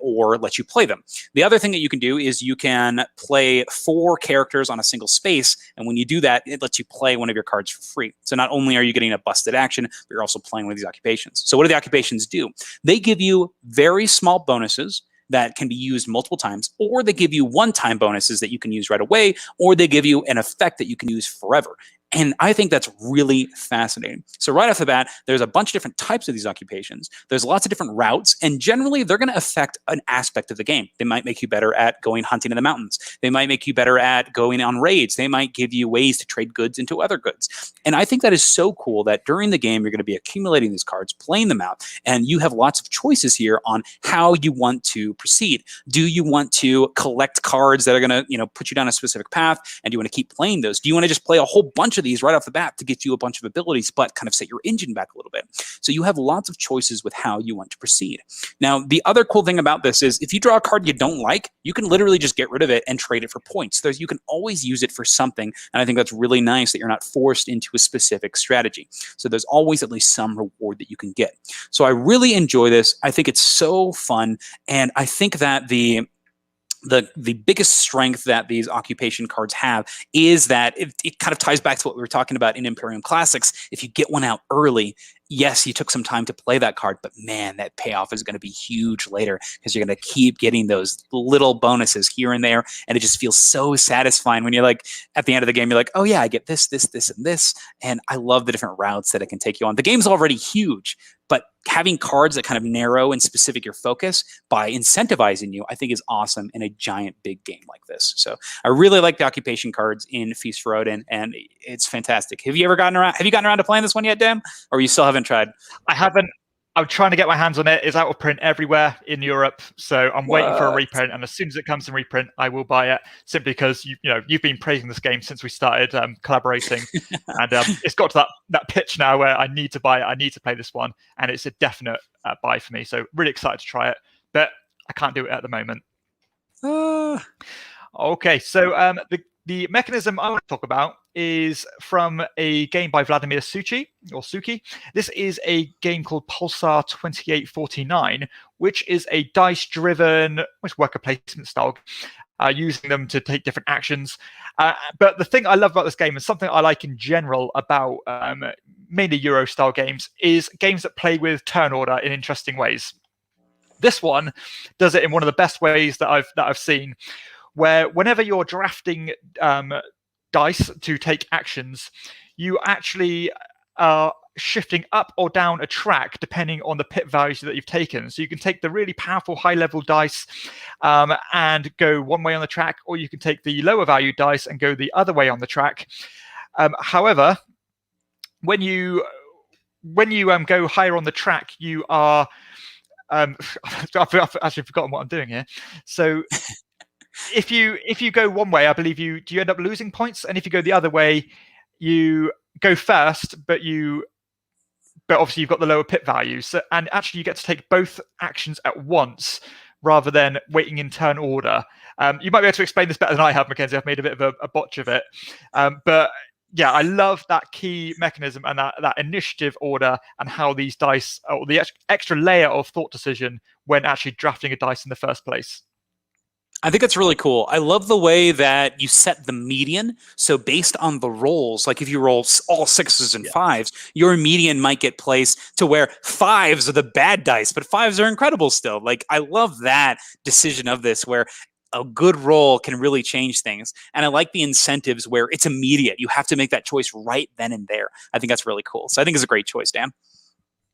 or let you play them. The other thing that you can do is you can play 4 characters on a single space, and when you do that, it lets you play one of your cards for free. So not only are you getting a busted action, but you're also playing one of these occupations. So what do the occupations do? They give you very small bonuses that can be used multiple times, or they give you one-time bonuses that you can use right away, or they give you an effect that you can use forever. And I think that's really fascinating. So right off the bat, there's a bunch of different types of these occupations. There's lots of different routes, and generally they're going to affect an aspect of the game. They might make you better at going hunting in the mountains. They might make you better at going on raids. They might give you ways to trade goods into other goods. And I think that is so cool that during the game, you're going to be accumulating these cards, playing them out, and you have lots of choices here on how you want to proceed. Do you want to collect cards that are going to, put you down a specific path, and do you want to keep playing those? Do you want to just play a whole bunch of these right off the bat to get you a bunch of abilities, but kind of set your engine back a little bit? So you have lots of choices with how you want to proceed. Now, the other cool thing about this is if you draw a card you don't like, you can literally just get rid of it and trade it for points. You can always use it for something, and I think that's really nice that you're not forced into a specific strategy. So there's always at least some reward that you can get. So I really enjoy this. I think it's so fun, and I think that the biggest strength that these occupation cards have is that it kind of ties back to what we were talking about in Imperium Classics. If you get one out early, yes, you took some time to play that card, but man, that payoff is going to be huge later because you're going to keep getting those little bonuses here and there, and it just feels so satisfying when you're like, at the end of the game, you're like, oh yeah, I get this, this, this, and this, and I love the different routes that it can take you on. The game's already huge, but having cards that kind of narrow and specific your focus by incentivizing you, I think is awesome in a giant big game like this. So I really like the occupation cards in Feast for Odin, and it's fantastic. Have you gotten around to playing this one yet, Dan? Or you still haven't tried? I haven't. I'm trying to get my hands on it. It's out of print everywhere in Europe, so I'm waiting for a reprint. And as soon as it comes in reprint, I will buy it. Simply because you've been praising this game since we started collaborating, and it's got to that pitch now where I need to buy it. I need to play this one, and it's a definite buy for me. So really excited to try it, but I can't do it at the moment. Okay, so the mechanism I want to talk about is from a game by Vladimir Suki. This is a game called Pulsar 2849, which is a dice-driven worker placement style, using them to take different actions. But the thing I love about this game, and something I like in general about mainly Euro-style games, is games that play with turn order in interesting ways. This one does it in one of the best ways that I've seen, where whenever you're drafting dice to take actions, you actually are shifting up or down a track depending on the pip values that you've taken. So you can take the really powerful high-level dice and go one way on the track, or you can take the lower value dice and go the other way on the track. However, when you go higher on the track, you are I've actually forgotten what I'm doing here. So if you go one way, I believe you end up losing points, and if you go the other way, you go first, but obviously you've got the lower pit value. So, and actually you get to take both actions at once rather than waiting in turn order. You might be able to explain this better than I have, Mackenzie. I've made a bit of a botch of it. But yeah, I love that key mechanism and that initiative order and how these dice, or the extra layer of thought decision when actually drafting a dice in the first place. I think it's really cool. I love the way that you set the median. So based on the rolls, like if you roll all 6s and 5s, your median might get placed to where 5s are the bad dice, but 5s are incredible still. Like, I love that decision of this, where a good roll can really change things. And I like the incentives where it's immediate. You have to make that choice right then and there. I think that's really cool. So I think it's a great choice, Dan.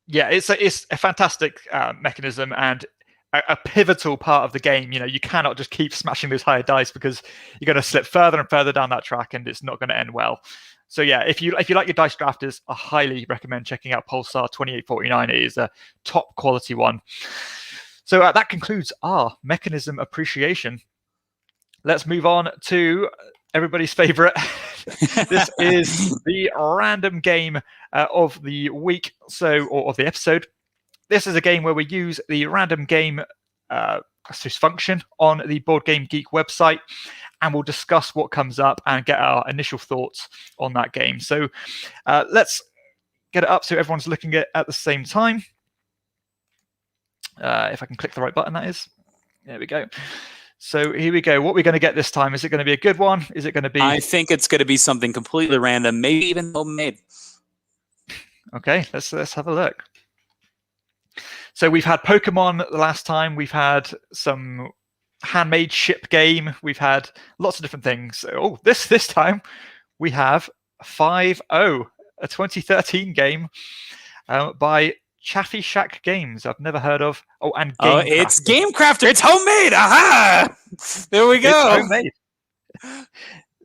Yeah, it's a fantastic mechanism, and a pivotal part of the game. You know, you cannot just keep smashing those higher dice, because you're going to slip further and further down that track, and it's not going to end well. So yeah, if you like your dice drafters, I highly recommend checking out Pulsar 2849. It is a top quality one. So that concludes our mechanism appreciation. Let's move on to everybody's favorite. This is the random game of the week, or of the episode. This is a game where we use the random game function on the Board Game Geek website, and we'll discuss what comes up and get our initial thoughts on that game. So let's get it up so everyone's looking at the same time. If I can click the right button, that is. There we go. So here we go. What are we going to get this time? Is it going to be a good one? Is it going to be... I think it's going to be something completely random, maybe even homemade. Okay, let's have a look. So we've had Pokemon the last time. We've had some handmade ship game. We've had lots of different things. Oh, this time we have 5-0, a 2013 game by Chaffee Shack Games. I've never heard of. Oh, and Game Crafter. It's Game Crafter. It's homemade. Aha! There we go. It's homemade.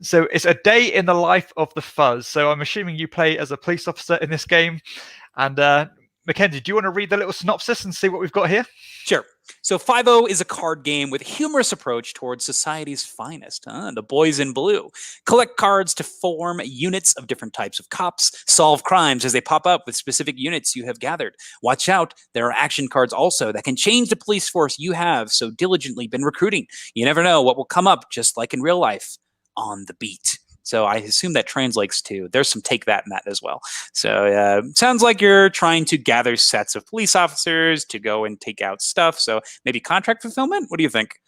So it's a day in the life of the Fuzz. So I'm assuming you play as a police officer in this game. And Mackenzie, do you want to read the little synopsis and see what we've got here? Sure. So 5-0 is a card game with a humorous approach towards society's finest. The boys in blue. Collect cards to form units of different types of cops. Solve crimes as they pop up with specific units you have gathered. Watch out, there are action cards also that can change the police force you have so diligently been recruiting. You never know what will come up, just like in real life, on the beat. So I assume that translates to there's some take that in that as well. So sounds like you're trying to gather sets of police officers to go and take out stuff. So maybe contract fulfillment? What do you think?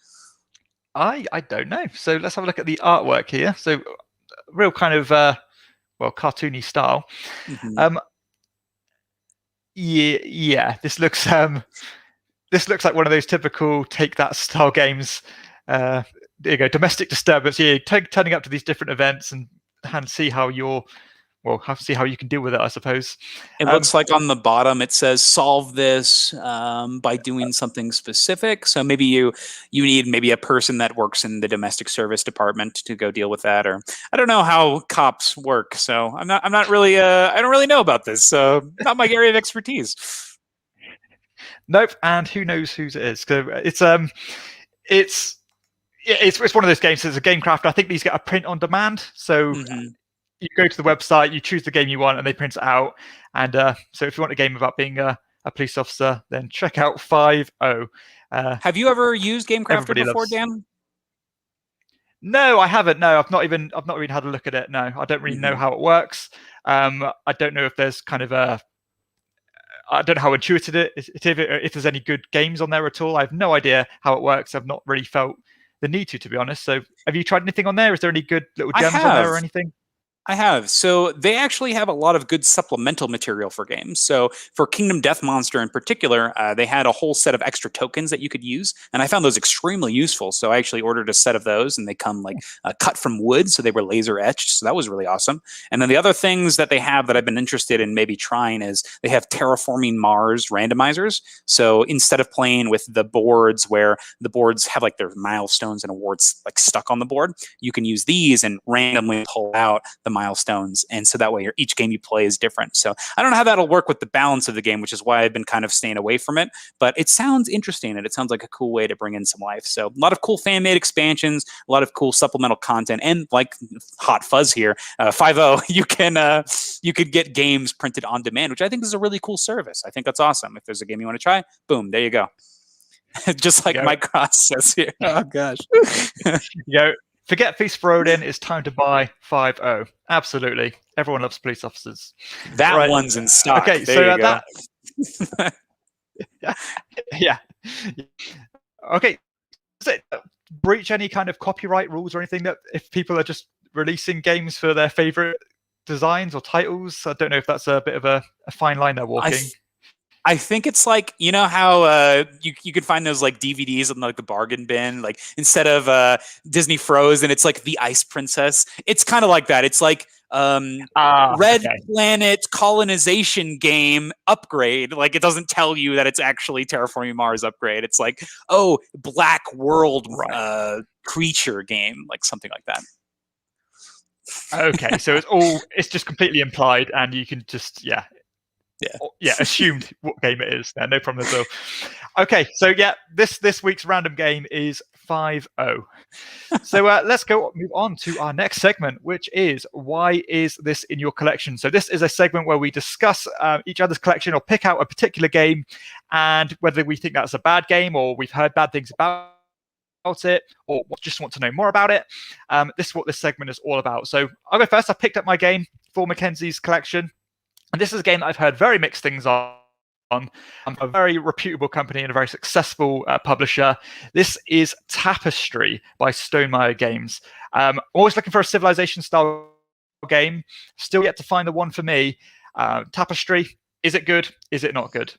I don't know. So let's have a look at the artwork here. So real kind of, cartoony style. Mm-hmm. Yeah. This looks like one of those typical take that style games. There you go, domestic disturbance. Yeah, turning up to these different events and see how you can deal with it, I suppose. It looks like on the bottom it says solve this by doing something specific. So maybe you need maybe a person that works in the domestic service department to go deal with that, or I don't know how cops work. So I'm not really I don't really know about this. So not my area of expertise. Nope, and who knows whose it is? It's one of those games. It's a Game Crafter. I think these get a print on demand. So you go to the website, you choose the game you want, and they print it out. And so if you want a game about being a police officer, then check out 5-0. Have you ever used Game Crafter before, Dan? No, I haven't. No, I've not even had a look at it. No, I don't really know how it works. I don't know if there's kind of I don't know how intuitive it is, if there's any good games on there at all. I have no idea how it works. I've not really felt the need to be honest. So have you tried anything on there? Is there any good little gems on there or anything? I have. So they actually have a lot of good supplemental material for games. So for Kingdom Death Monster in particular, they had a whole set of extra tokens that you could use. And I found those extremely useful. So I actually ordered a set of those, and they come like cut from wood. So they were laser etched. So that was really awesome. And then the other things that they have that I've been interested in maybe trying is they have Terraforming Mars randomizers. So instead of playing with the boards where the boards have like their milestones and awards like stuck on the board, you can use these and randomly pull out the the milestones. And so that way each game you play is different. So I don't know how that'll work with the balance of the game, which is why I've been kind of staying away from it. But it sounds interesting, and it sounds like a cool way to bring in some life. So a lot of cool fan-made expansions, a lot of cool supplemental content, and like Hot Fuzz here, 5.0, you could get games printed on demand, which I think is a really cool service. I think that's awesome. If there's a game you want to try, boom, there you go. Just like Mike Cross says here. Oh gosh. Forget Feast for Odin. It's time to buy 5.0. Absolutely. Everyone loves police officers. That one's in stock. Okay, there so yeah. Okay. Does it breach any kind of copyright rules or anything that if people are just releasing games for their favorite designs or titles? I don't know if that's a bit of a fine line they're walking. I think it's like, you know how you could find those like DVDs in like the bargain bin, like instead of Disney Frozen, it's like the Ice Princess. It's kind of like that. It's like Red Planet colonization game upgrade. Like it doesn't tell you that it's actually Terraforming Mars upgrade. It's like, oh, Black World creature game, like something like that. Okay, so it's just completely implied, and you can just assumed what game it is. No problem at all. Okay, so this week's random game is 5.0. So let's move on to our next segment, which is why is this in your collection? So this is a segment where we discuss each other's collection or pick out a particular game and whether we think that's a bad game or we've heard bad things about it or just want to know more about it. This is what this segment is all about. So I'll go first. I picked up my game for Mackenzie's collection. And this is a game that I've heard very mixed things on. A very reputable company and a very successful publisher. This is Tapestry by Stonemaier Games. Always looking for a Civilization-style game. Still yet to find the one for me. Tapestry, is it good? Is it not good?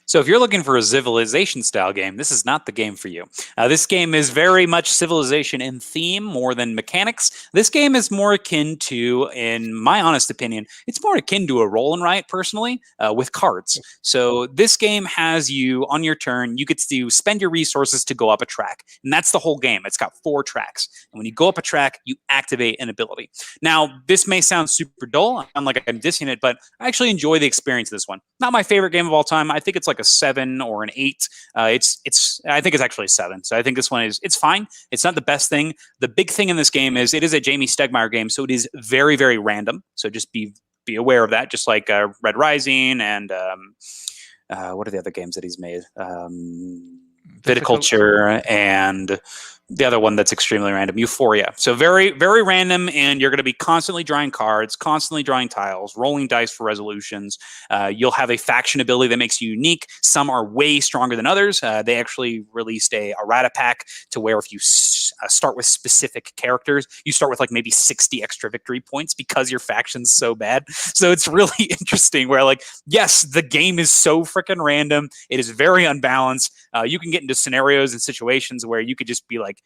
So if you're looking for a Civilization-style game, this is not the game for you. This game is very much Civilization in theme more than mechanics. This game is more akin to, in my honest opinion, it's more akin to a roll and write, personally, with cards. So this game has you, on your turn, you get to spend your resources to go up a track. And that's the whole game. It's got 4 tracks. And when you go up a track, you activate an ability. Now, this may sound super dull. I'm like I'm dissing it, but I actually enjoy the experience of this one. Not my favorite game of all time. I think it's like a 7 or an 8. I think it's actually a 7. So I think this one it's fine. It's not the best thing. The big thing in this game is it is a Jamie Stegmaier game, so it is very, very random. So just be aware of that. Just like Red Rising and what are the other games that he's made? Viticulture and the other one that's extremely random, Euphoria. So very, very random, and you're going to be constantly drawing cards, constantly drawing tiles, rolling dice for resolutions. You'll have a faction ability that makes you unique. Some are way stronger than others. They actually released a errata pack to where if you start with specific characters, you start with like maybe 60 extra victory points because your faction's so bad. So it's really interesting where like, yes, the game is so freaking random. It is very unbalanced. You can get into scenarios and situations where you could just be like,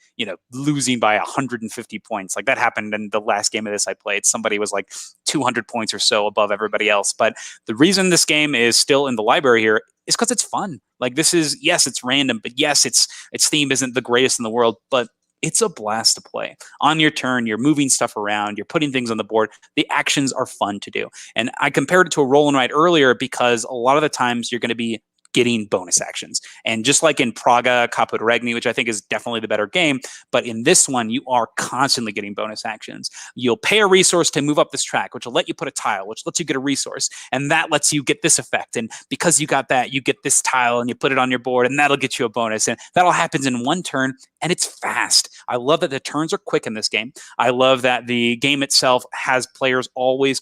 losing by 150 points. Like that happened in the last game of this I played. Somebody was like 200 points or so above everybody else. But the reason this game is still in the library here is because it's fun. Like this is, yes, it's random, but yes, its theme isn't the greatest in the world, but it's a blast to play. On your turn, you're moving stuff around, you're putting things on the board. The actions are fun to do. And I compared it to a roll and write earlier because a lot of the times you're going to be getting bonus actions. And just like in Praga Caput Regni, which I think is definitely the better game, but in this one, you are constantly getting bonus actions. You'll pay a resource to move up this track, which will let you put a tile, which lets you get a resource, and that lets you get this effect. And because you got that, you get this tile and you put it on your board, and that'll get you a bonus. And that all happens in one turn, and it's fast. I love that the turns are quick in this game. I love that the game itself has players always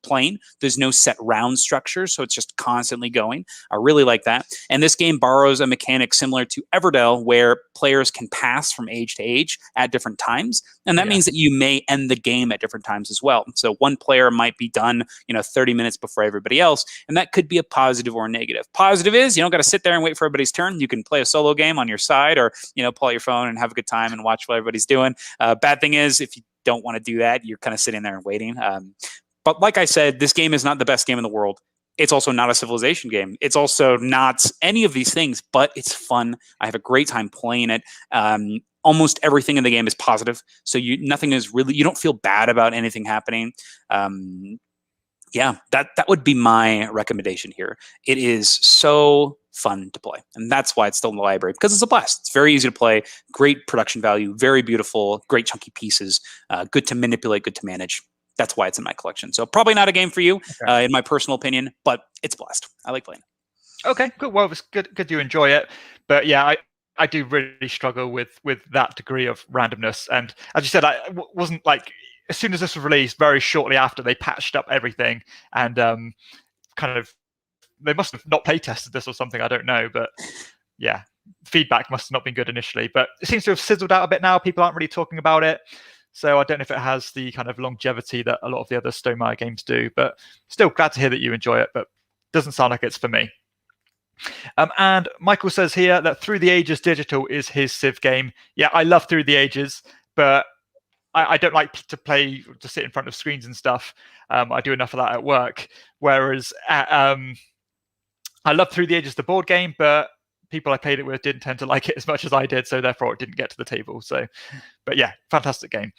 playing. There's no set round structure, so it's just constantly going. I really like that. And this game borrows a mechanic similar to Everdell, where players can pass from age to age at different times. And that means that you may end the game at different times as well. So one player might be done, 30 minutes before everybody else. And that could be a positive or a negative. Positive is you don't got to sit there and wait for everybody's turn. You can play a solo game on your side or, pull out your phone and have a good time and watch what everybody's doing. Bad thing is if you don't want to do that, you're kind of sitting there and waiting. But like I said, this game is not the best game in the world. It's also not a Civilization game. It's also not any of these things, but it's fun. I have a great time playing it. almost everything in the game is positive. So nothing is really, you don't feel bad about anything happening. Yeah, that would be my recommendation here. It is so fun to play, and that's why it's still in the library, because it's a blast. It's very easy to play, great production value, very beautiful, great chunky pieces, good to manipulate, good to manage. That's why it's in my collection. So probably not a game for you, in my personal opinion, but it's a blast. I like playing it. Okay, good. Well, it's good you enjoy it, but yeah, I do really struggle with that degree of randomness. And as you said, I wasn't like, as soon as this was released, very shortly after, they patched up everything, and kind of, they must have not play tested this or something, I don't know, but yeah, feedback must have not been good initially, but it seems to have sizzled out a bit now. People aren't really talking about it, so I don't know if it has the kind of longevity that a lot of the other Stonemaier games do, but still glad to hear that you enjoy it, but doesn't sound like it's for me. And Michael says here that Through the Ages Digital is his Civ game. Yeah, I love Through the Ages, but I don't like to sit in front of screens and stuff. I do enough of that at work. Whereas I love Through the Ages, the board game, but people I played it with didn't tend to like it as much as I did, so therefore it didn't get to the table. So, but yeah, fantastic game.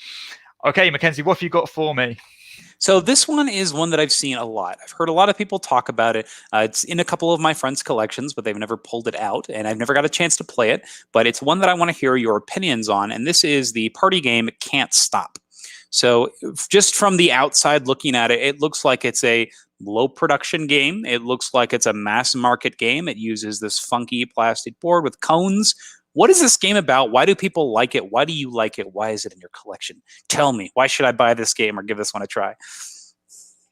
Okay, Mackenzie, what have you got for me? So this one is one that I've seen a lot. I've heard a lot of people talk about it. It's in a couple of my friends' collections, but they've never pulled it out, and I've never got a chance to play it. But it's one that I want to hear your opinions on, and this is the party game Can't Stop. So just from the outside looking at it, it looks like it's a low production game. It looks like it's a mass market game. It uses this funky plastic board with cones. What is this game about? Why do people like it? Why do you like it? Why is it in your collection? Tell me, why should I buy this game or give this one a try?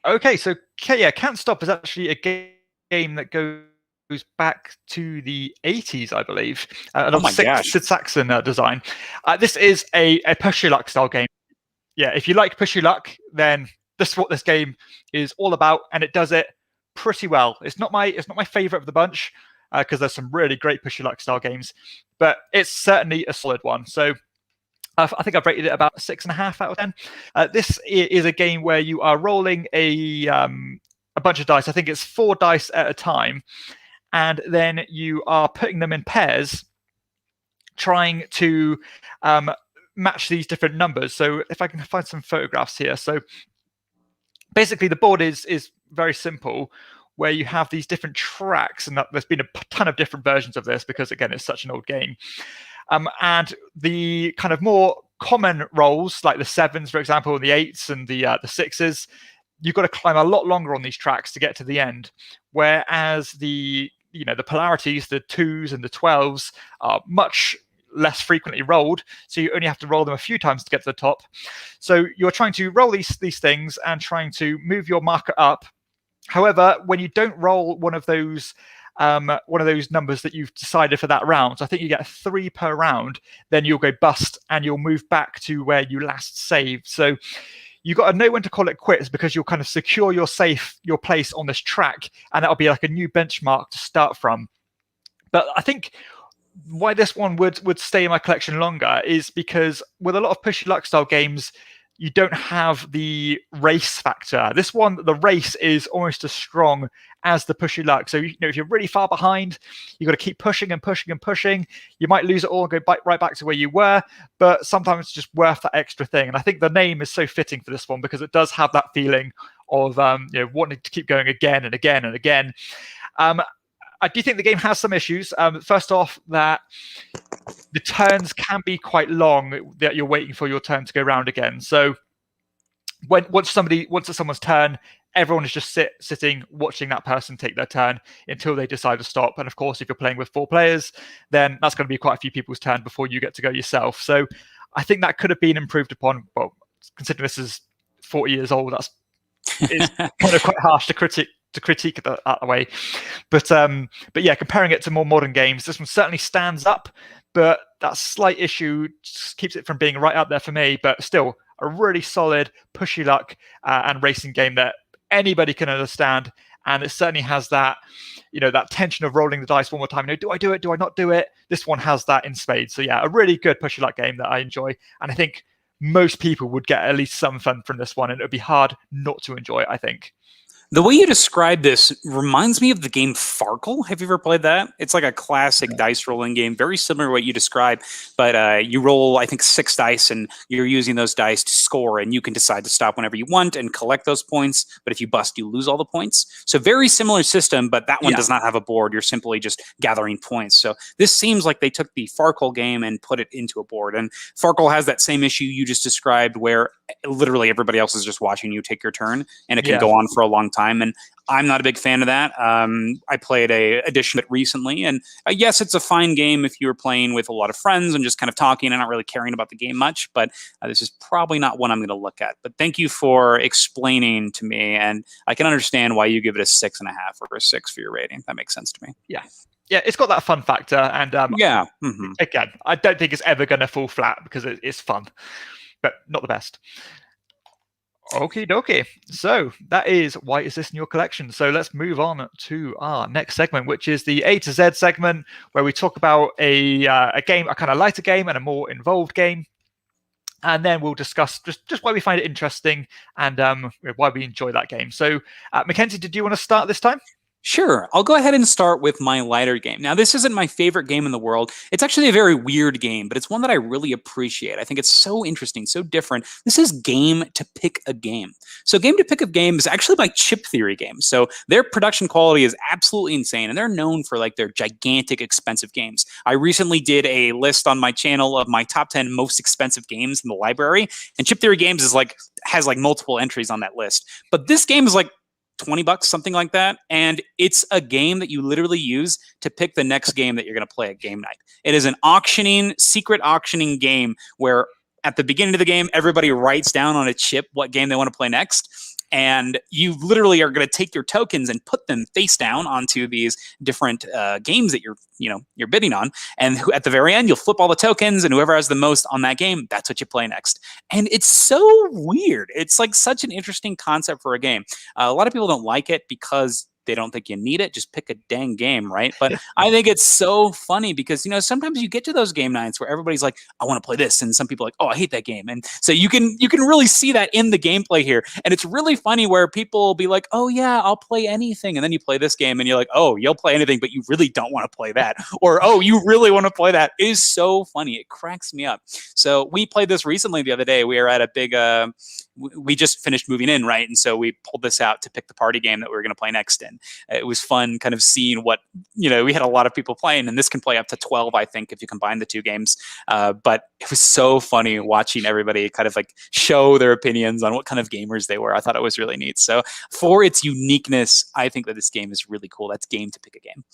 Okay, so yeah, Can't Stop is actually a game that goes back to the 80s, I believe. Oh my gosh. Sid Saxon design. This is a push your luck style game. Yeah, if you like push your luck, then this is what this game is all about, and it does it pretty well. It's not my favorite of the bunch, because there's some really great push your luck style games, but it's certainly a solid one. So I think I've rated it about 6.5 out of 10. This is a game where you are rolling a bunch of dice. I think it's 4 dice at a time, and then you are putting them in pairs, trying to match these different numbers. So if I can find some photographs here. So basically the board is very simple, where you have these different tracks, and there's been a ton of different versions of this because, again, it's such an old game. And the kind of more common rolls, like the 7s, for example, and the 8s and the 6s, you've got to climb a lot longer on these tracks to get to the end. Whereas the polarities, the 2s and the 12s, are much less frequently rolled, so you only have to roll them a few times to get to the top. So you're trying to roll these things and trying to move your marker up. However, when you don't roll one of those numbers that you've decided for that round, so I think you get 3 per round, then you'll go bust and you'll move back to where you last saved. So you've got to know when to call it quits, because you'll kind of secure your place on this track, and that'll be like a new benchmark to start from. But I think why this one would stay in my collection longer is because with a lot of push your luck style games, you don't have the race factor. This one, the race is almost as strong as the push your luck. So if you're really far behind, you've got to keep pushing and pushing and pushing. You might lose it all and go right back to where you were, but sometimes it's just worth that extra thing. And I think the name is so fitting for this one, because it does have that feeling of wanting to keep going again and again and again. I do think the game has some issues. First off, that the turns can be quite long, that you're waiting for your turn to go round again. So once it's someone's turn, everyone is just sitting watching that person take their turn until they decide to stop. And of course, if you're playing with 4 players, then that's going to be quite a few people's turn before you get to go yourself. So I think that could have been improved upon. Well, considering this is 40 years old, it's kind of quite harsh to critique that way. But yeah, comparing it to more modern games, this one certainly stands up, but that slight issue just keeps it from being right up there for me. But still, a really solid pushy luck and racing game that anybody can understand, and it certainly has that that tension of rolling the dice one more time. Do I do it? Do I not do it? This one has that in spades. So yeah, a really good pushy luck game that I enjoy, and I think most people would get at least some fun from this one, and it would be hard not to enjoy it, I think. The way you describe this reminds me of the game Farkle. Have you ever played that? It's like a classic dice rolling game, very similar to what you described, but you roll, I think, 6 dice, and you're using those dice to score, and you can decide to stop whenever you want and collect those points. But if you bust, you lose all the points. So very similar system, but that one does not have a board. You're simply just gathering points. So this seems like they took the Farkle game and put it into a board. And Farkle has that same issue you just described, where literally everybody else is just watching you take your turn, and it can go on for a long time. And I'm not a big fan of that. I played a edition of it recently, and yes, it's a fine game if you're playing with a lot of friends and just kind of talking and not really caring about the game much, but this is probably not one I'm going to look at. But thank you for explaining to me, and I can understand why you give it a 6.5 or a 6 for your rating. That makes sense to me. Yeah, it's got that fun factor, and again, I don't think it's ever going to fall flat because it's fun, but not the best. Okie dokie. So that is Why Is This in Your Collection? So let's move on to our next segment, which is the A to Z segment, where we talk about a game, a kind of lighter game and a more involved game. And then we'll discuss just why we find it interesting and why we enjoy that game. So Mackenzie, did you want to start this time? Sure. I'll go ahead and start with my lighter game. Now, this isn't my favorite game in the world. It's actually a very weird game, but it's one that I really appreciate. I think it's so interesting, so different. This is Game to Pick a Game. So Game to Pick a Game is actually my Chip Theory game. So their production quality is absolutely insane, and they're known for like their gigantic, expensive games. I recently did a list on my channel of my top 10 most expensive games in the library, and Chip Theory Games has multiple entries on that list. But this game is like $20, something like that. And it's a game that you literally use to pick the next game that you're going to play at game night. It is an secret auctioning game where at the beginning of the game, everybody writes down on a chip what game they want to play next. And you literally are going to take your tokens and put them face down onto these different games that you're bidding on. And at the very end, you'll flip all the tokens, and whoever has the most on that game, that's what you play next. And it's so weird. It's like such an interesting concept for a game. A lot of people don't like it because they don't think you need it. Just pick a dang game, right? But I think it's so funny because, sometimes you get to those game nights where everybody's like, I want to play this. And some people are like, oh, I hate that game. And so you can really see that in the gameplay here. And it's really funny where people will be like, oh yeah, I'll play anything. And then you play this game and you're like, oh, you'll play anything, but you really don't want to play that. Or, oh, you really want to play that. It is so funny. It cracks me up. So we played this recently the other day. We were at a big, we just finished moving in, right? And so we pulled this out to pick the party game that we were going to play next. And it was fun kind of seeing what, we had a lot of people playing, and this can play up to 12, I think, if you combine the two games. But it was so funny watching everybody kind of like show their opinions on what kind of gamers they were. I thought it was really neat. So for its uniqueness, I think that this game is really cool. That's Game to Pick a Game.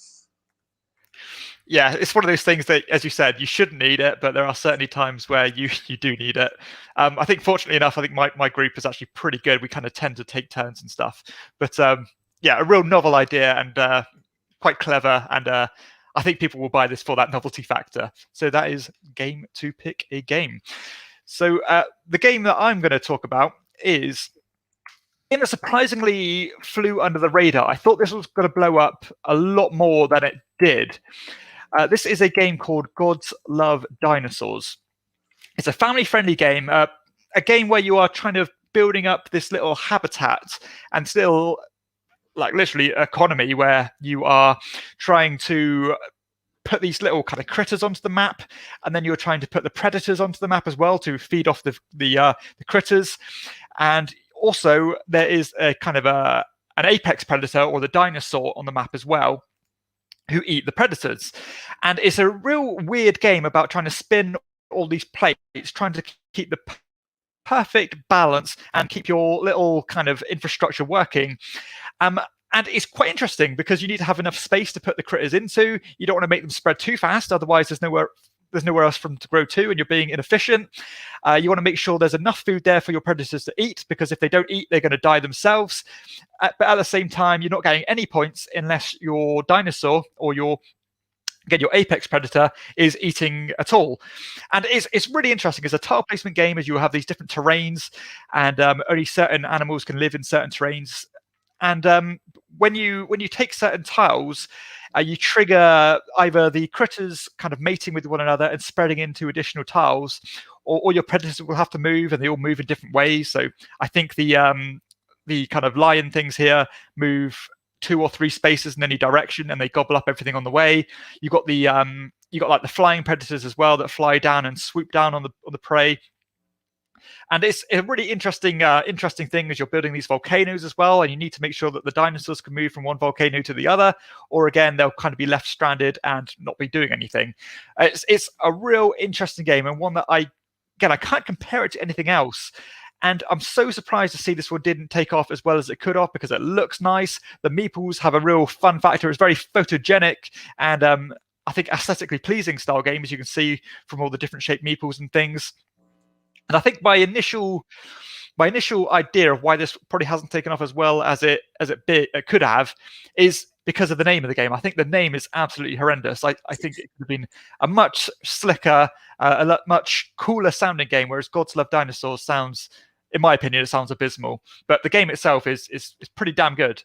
Yeah, it's one of those things that, as you said, you shouldn't need it, but there are certainly times where you do need it. I think, fortunately enough, I think my group is actually pretty good. We kind of tend to take turns and stuff. But yeah, a real novel idea and quite clever. And I think people will buy this for that novelty factor. So that is Game to Pick a Game. So the game that I'm going to talk about is a game that surprisingly flew under the radar. I thought this was going to blow up a lot more than it did. This is a game called Gods Love Dinosaurs. It's a family-friendly game, a game where you are trying to building up this little habitat and still, like literally, economy where you are trying to put these little kind of critters onto the map, and then you're trying to put the predators onto the map as well to feed off the critters. And also, there is a kind of an apex predator or the dinosaur on the map as well, who eat the predators. And it's a real weird game about trying to spin all these plates, trying to keep the perfect balance and keep your little kind of infrastructure working. And it's quite interesting because you need to have enough space to put the critters into. You don't want to make them spread too fast, otherwise there's nowhere else for them to grow to, and you're being inefficient. You want to make sure there's enough food there for your predators to eat, because if they don't eat, they're going to die themselves. But at the same time, you're not getting any points unless your dinosaur or your apex predator is eating at all. And it's really interesting. It's a tile placement game, as you have these different terrains, and only certain animals can live in certain terrains. And when you take certain tiles, you trigger either the critters kind of mating with one another and spreading into additional tiles, or your predators will have to move, and they all move in different ways. So I think the the kind of lion things here move 2 or 3 spaces in any direction, and they gobble up everything on the way. You got like the flying predators as well that fly down and swoop down on the prey. And it's a really interesting thing as you're building these volcanoes as well, and you need to make sure that the dinosaurs can move from one volcano to the other, or again they'll kind of be left stranded and not be doing anything. It's a real interesting game, and one that I can't compare it to anything else. And I'm so surprised to see this one didn't take off as well as it could have, because it looks nice. The meeples have a real fun factor. It's very photogenic and I think aesthetically pleasing style game, as you can see from all the different shaped meeples and things. And I think my initial idea of why this probably hasn't taken off as well as it could have is because of the name of the game. I think the name is absolutely horrendous. I think it could have been a much slicker, a much cooler sounding game, whereas Gods Love Dinosaurs sounds, in my opinion, it sounds abysmal. But the game itself is pretty damn good.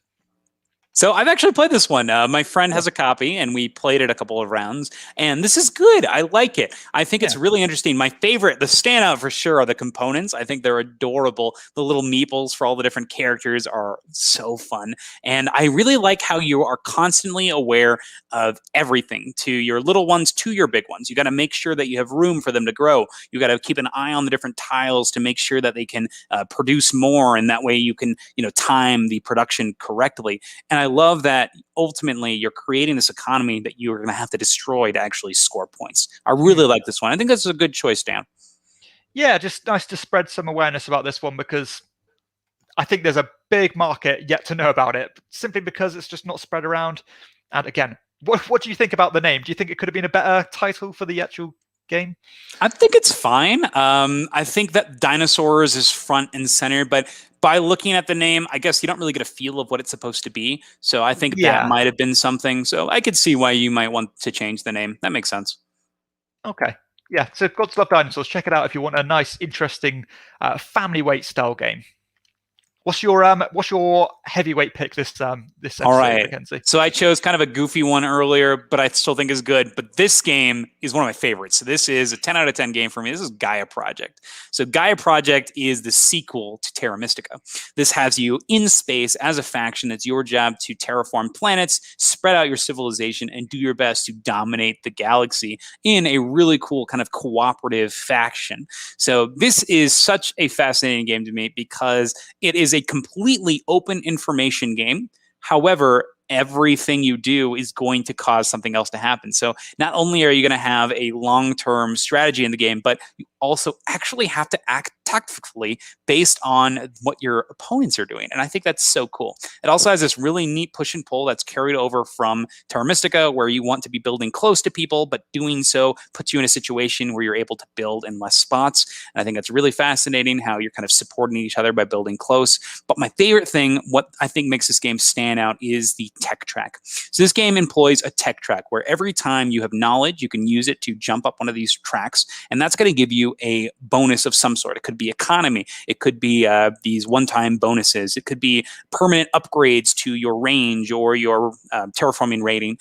So I've actually played this one. My friend has a copy, and we played it a couple of rounds. And this is good. I like it. I think it's really interesting. My favorite, the standout for sure, are the components. I think they're adorable. The little meeples for all the different characters are so fun. And I really like how you are constantly aware of everything, to your little ones to your big ones. You got to make sure that you have room for them to grow. You got to keep an eye on the different tiles to make sure that they can produce more, and that way you can time the production correctly. And I love that ultimately you're creating this economy that you're going to have to destroy to actually score points. I really like this one. I think that's a good choice, Dan. Yeah, just nice to spread some awareness about this one, because I think there's a big market yet to know about it, simply because it's just not spread around. And again, what do you think about the name? Do you think it could have been a better title for the actual game? I think it's fine. I think that dinosaurs is front and center, but by looking at the name, I guess you don't really get a feel of what it's supposed to be. So I think that might have been something. So I could see why you might want to change the name. That makes sense. Okay. Yeah. So Gods Love Dinosaurs, check it out if you want a nice, interesting family weight style game. What's your heavyweight pick this episode, All right. Mackenzie? So I chose kind of a goofy one earlier, but I still think is good. But this game is one of my favorites. So this is a 10 out of 10 game for me. This is Gaia Project. So Gaia Project is the sequel to Terra Mystica. This has you in space as a faction. It's your job to terraform planets, spread out your civilization, and do your best to dominate the galaxy in a really cool kind of cooperative faction. So this is such a fascinating game to me, because it is a completely open information game. However, everything you do is going to cause something else to happen. So not only are you going to have a long-term strategy in the game, but you also actually have to act tactically based on what your opponents are doing. And I think that's so cool. It also has this really neat push and pull that's carried over from Terra Mystica, where you want to be building close to people, but doing so puts you in a situation where you're able to build in less spots. And I think that's really fascinating, how you're kind of supporting each other by building close. But my favorite thing, what I think makes this game stand out, is the tech track. So this game employs a tech track where every time you have knowledge, you can use it to jump up one of these tracks, and that's going to give you a bonus of some sort. It could be economy. It could be these one-time bonuses. It could be permanent upgrades to your range or your terraforming rating.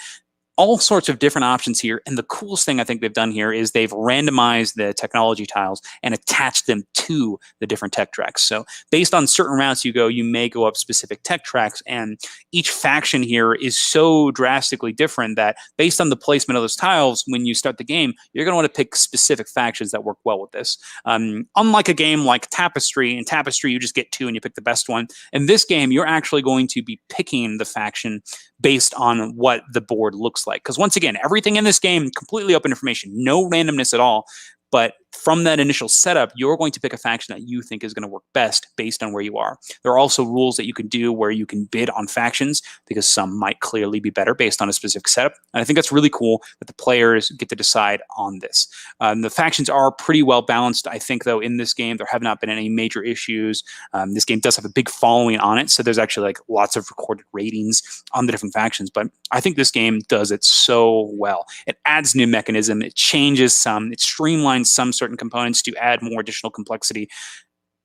All sorts of different options here. And the coolest thing I think they've done here is they've randomized the technology tiles and attached them to the different tech tracks. So based on certain routes you go, you may go up specific tech tracks, and each faction here is so drastically different that based on the placement of those tiles, when you start the game, you're going to want to pick specific factions that work well with this. Unlike a game like Tapestry, in Tapestry you just get 2 and you pick the best one. In this game, you're actually going to be picking the faction based on what the board looks like. Because once again, everything in this game, completely open information, no randomness at all. But from that initial setup, you're going to pick a faction that you think is going to work best based on where you are. There are also rules that you can do where you can bid on factions, because some might clearly be better based on a specific setup. And I think that's really cool that the players get to decide on this. The factions are pretty well balanced, I think, though, in this game. There have not been any major issues. This game does have a big following on it, so there's actually like lots of recorded ratings on the different factions. But I think this game does it so well. It adds new mechanism. It changes some. It streamlines some certain components to add more additional complexity.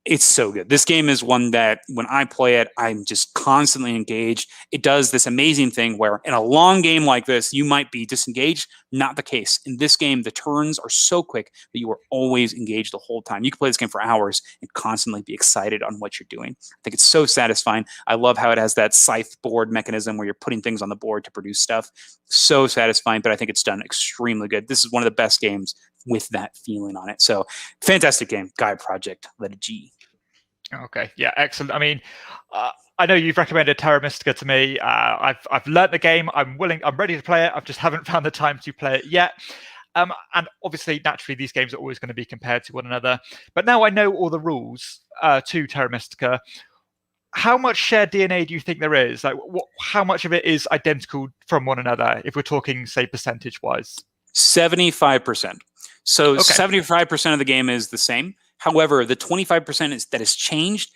It's so good. This game is one that when I play it, I'm just constantly engaged. It does this amazing thing where in a long game like this, you might be disengaged. Not the case. In this game, the turns are so quick that you are always engaged the whole time. You can play this game for hours and constantly be excited on what you're doing. I think it's so satisfying. I love how it has that scythe board mechanism where you're putting things on the board to produce stuff. So satisfying, but I think it's done extremely good. This is one of the best games with that feeling on it. So fantastic game. Gaia Project, let it G. Okay, yeah, excellent. I mean, I know you've recommended Terra Mystica to me. I've learnt the game. I'm ready to play it. I just haven't found the time to play it yet. And obviously, naturally, these games are always going to be compared to one another. But now I know all the rules to Terra Mystica. How much shared DNA do you think there is? Like, how much of it is identical from one another? If we're talking, say, percentage-wise, 75%. So Okay. 75% of the game is the same. However, the 25% that is changed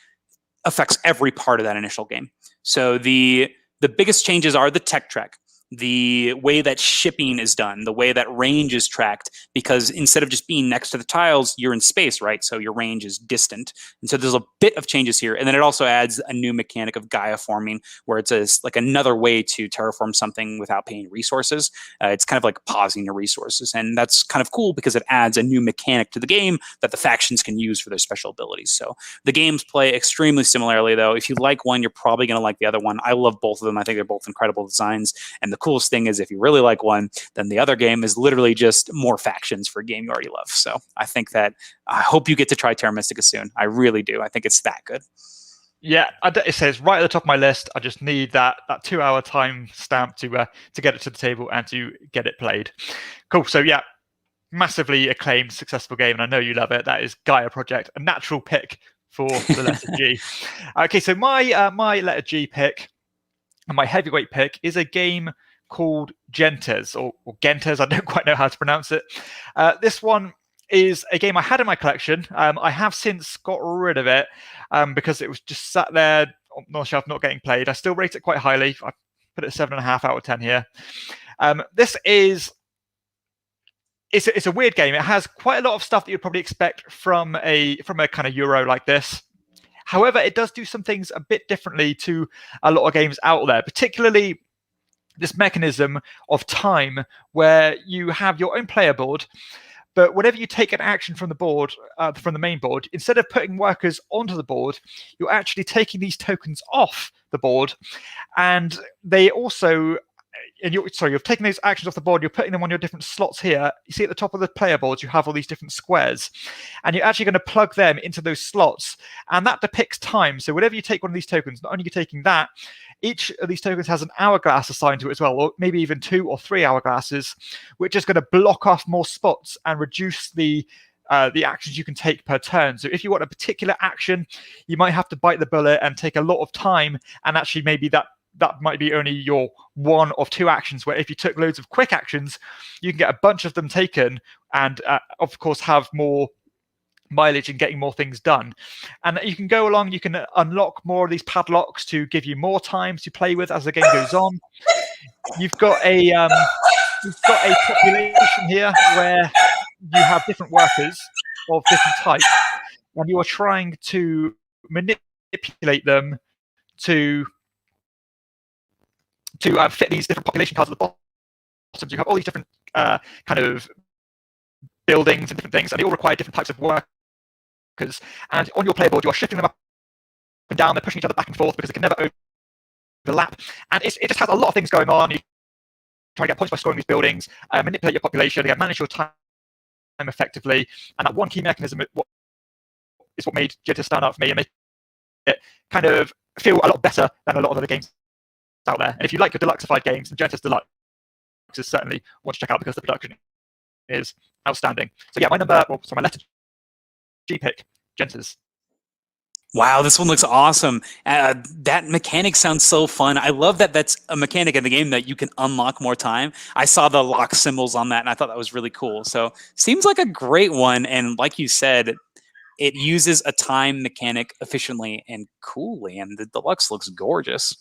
affects every part of that initial game. So the biggest changes are the tech track, the way that shipping is done, the way that range is tracked, because instead of just being next to the tiles, you're in space, right? So your range is distant. And so there's a bit of changes here. And then it also adds a new mechanic of Gaia forming, where it's like another way to terraform something without paying resources. It's kind of like pausing your resources. And that's kind of cool because it adds a new mechanic to the game that the factions can use for their special abilities. So the games play extremely similarly, though. If you like one, you're probably going to like the other one. I love both of them. I think they're both incredible designs. And the coolest thing is if you really like one, then the other game is literally just more factions for a game you already love. So I think that I hope you get to try Terra Mystica soon. I really do. I think it's that good. Yeah, it says right at the top of my list. I just need that 2-hour time stamp to get it to the table and to get it played. Cool. So yeah, massively acclaimed, successful game, and I know you love it. That is Gaia Project, a natural pick for the letter G. Okay, so my letter G pick and my heavyweight pick is a game called Gentes or Gentes. I don't quite know how to pronounce it. This one is a game I had in my collection. I have since got rid of it because it was just sat there on the shelf, not getting played. I still rate it quite highly. I put it 7.5 out of 10 here. This is it's a weird game. It has quite a lot of stuff that you'd probably expect from a kind of Euro like this. However, it does do some things a bit differently to a lot of games out there, particularly this mechanism of time where you have your own player board, but whenever you take an action from the board, from the main board, instead of putting workers onto the board, you're actually taking these tokens off the board, and they also. You're taking those actions off the board, you're putting them on your different slots here. You see at the top of the player boards, you have all these different squares, and you're actually going to plug them into those slots, and that depicts time. So whenever you take one of these tokens, not only are you taking that, each of these tokens has an hourglass assigned to it as well, or maybe even 2 or 3 hourglasses, which is going to block off more spots and reduce the actions you can take per turn. So if you want a particular action, you might have to bite the bullet and take a lot of time, and actually maybe that might be only your 1 of 2 actions, where if you took loads of quick actions, you can get a bunch of them taken and, of course, have more mileage and getting more things done. And you can go along, you can unlock more of these padlocks to give you more time to play with as the game goes on. You've got a population here where you have different workers of different types, and you are trying to manipulate them to fit these different population cards at the bottom. So you have all these different kind of buildings and different things, and they all require different types of workers. And on your player board, you are shifting them up and down. They're pushing each other back and forth because they can never overlap. And it just has a lot of things going on. You try to get points by scoring these buildings, manipulate your population, again, manage your time effectively. And that one key mechanism is what made Gentes stand out for me and make it kind of feel a lot better than a lot of other games out there. And if you like your deluxeified games, then Gentes Deluxe is certainly one to check out because the production is outstanding. So yeah, my letter G pick, Gentes. Wow, this one looks awesome. That mechanic sounds so fun. I love that that's a mechanic in the game that you can unlock more time. I saw the lock symbols on that, and I thought that was really cool. So seems like a great one. And like you said, it uses a time mechanic efficiently and coolly, and the deluxe looks gorgeous.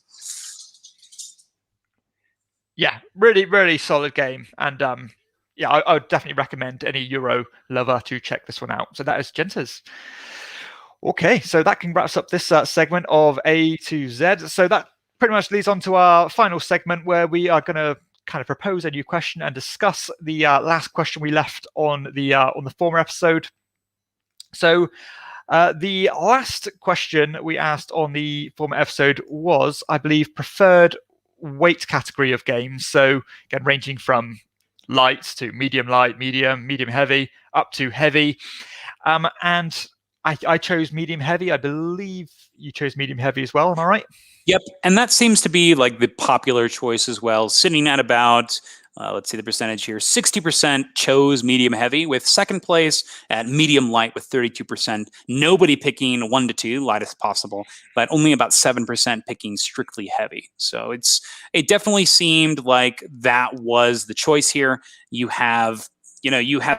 Yeah, really, really solid game. And yeah, I would definitely recommend any Euro lover to check this one out. So that is Gentes. Okay, so that wraps up this segment of A to Z. So that pretty much leads on to our final segment where we are going to kind of propose a new question and discuss the last question we left on the former episode. So the last question we asked on the former episode was, I believe, preferred weight category of games. So again, ranging from light to medium light, medium heavy, up to heavy. And I chose medium heavy. I believe you chose medium heavy as well. Am I right? Yep. And that seems to be like the popular choice as well, sitting at about, let's see the percentage here, 60% chose medium heavy, with second place at medium light with 32%. Nobody picking 1 to 2, light as possible, but only about 7% picking strictly heavy. So it definitely seemed like that was the choice here. You have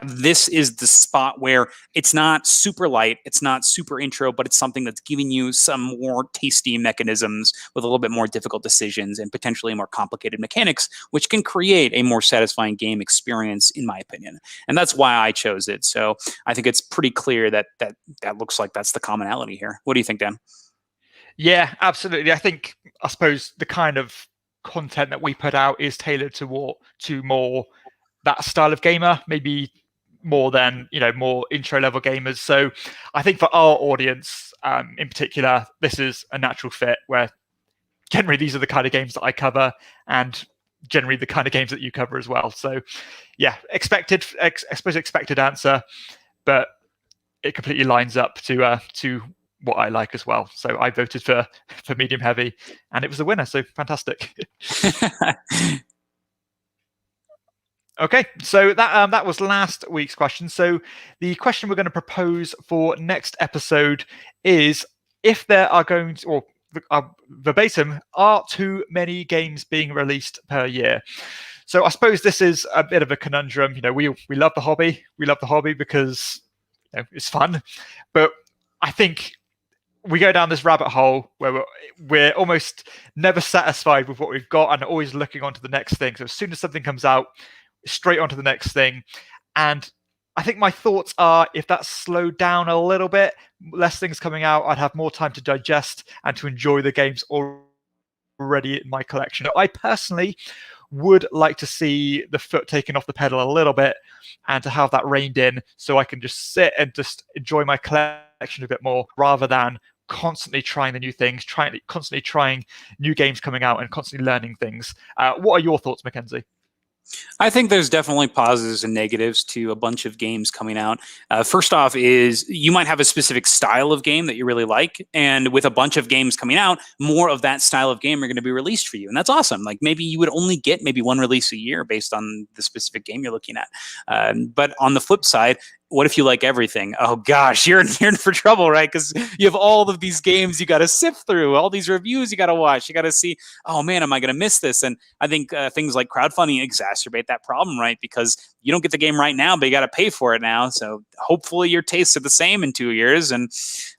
this is the spot where it's not super light, it's not super intro, but it's something that's giving you some more tasty mechanisms with a little bit more difficult decisions and potentially more complicated mechanics, which can create a more satisfying game experience, in my opinion. And that's why I chose it. So I think it's pretty clear that looks like that's the commonality here. What do you think, Dan? Yeah, absolutely. I suppose the kind of content that we put out is tailored to more that style of gamer, maybe more than more intro level gamers. So I think for our audience in particular, this is a natural fit, where generally these are the kind of games that I cover, and generally the kind of games that you cover as well. So yeah, expected answer, but it completely lines up to what I like as well. So I voted for medium heavy, and it was the winner. So fantastic. Okay, so that was last week's question. So the question we're going to propose for next episode is, if there are going to, or verbatim, are too many games being released per year? So I suppose this is a bit of a conundrum. We love the hobby. We love the hobby because it's fun, but I think we go down this rabbit hole where we're almost never satisfied with what we've got and always looking on to the next thing. So as soon as something comes out, straight onto the next thing. And I think my thoughts are, if that slowed down a little bit, less things coming out, I'd have more time to digest and to enjoy the games already in my collection. I personally would like to see the foot taken off the pedal a little bit and to have that reined in, so I can just sit and just enjoy my collection a bit more, rather than constantly trying the new things, constantly trying new games coming out and constantly learning things. What are your thoughts, Mackenzie? I think there's definitely positives and negatives to a bunch of games coming out. First off is you might have a specific style of game that you really like, and with a bunch of games coming out, more of that style of game are going to be released for you, and that's awesome. Like maybe you would only get maybe one release a year based on the specific game you're looking at. But on the flip side, what if you like everything? Oh gosh, you're in for trouble, right? Because you have all of these games you got to sift through, all these reviews you got to watch. You got to see, oh man, am I going to miss this? And I think things like crowdfunding exacerbate that problem, right? Because you don't get the game right now, but you got to pay for it now. So hopefully your tastes are the same in 2 years. And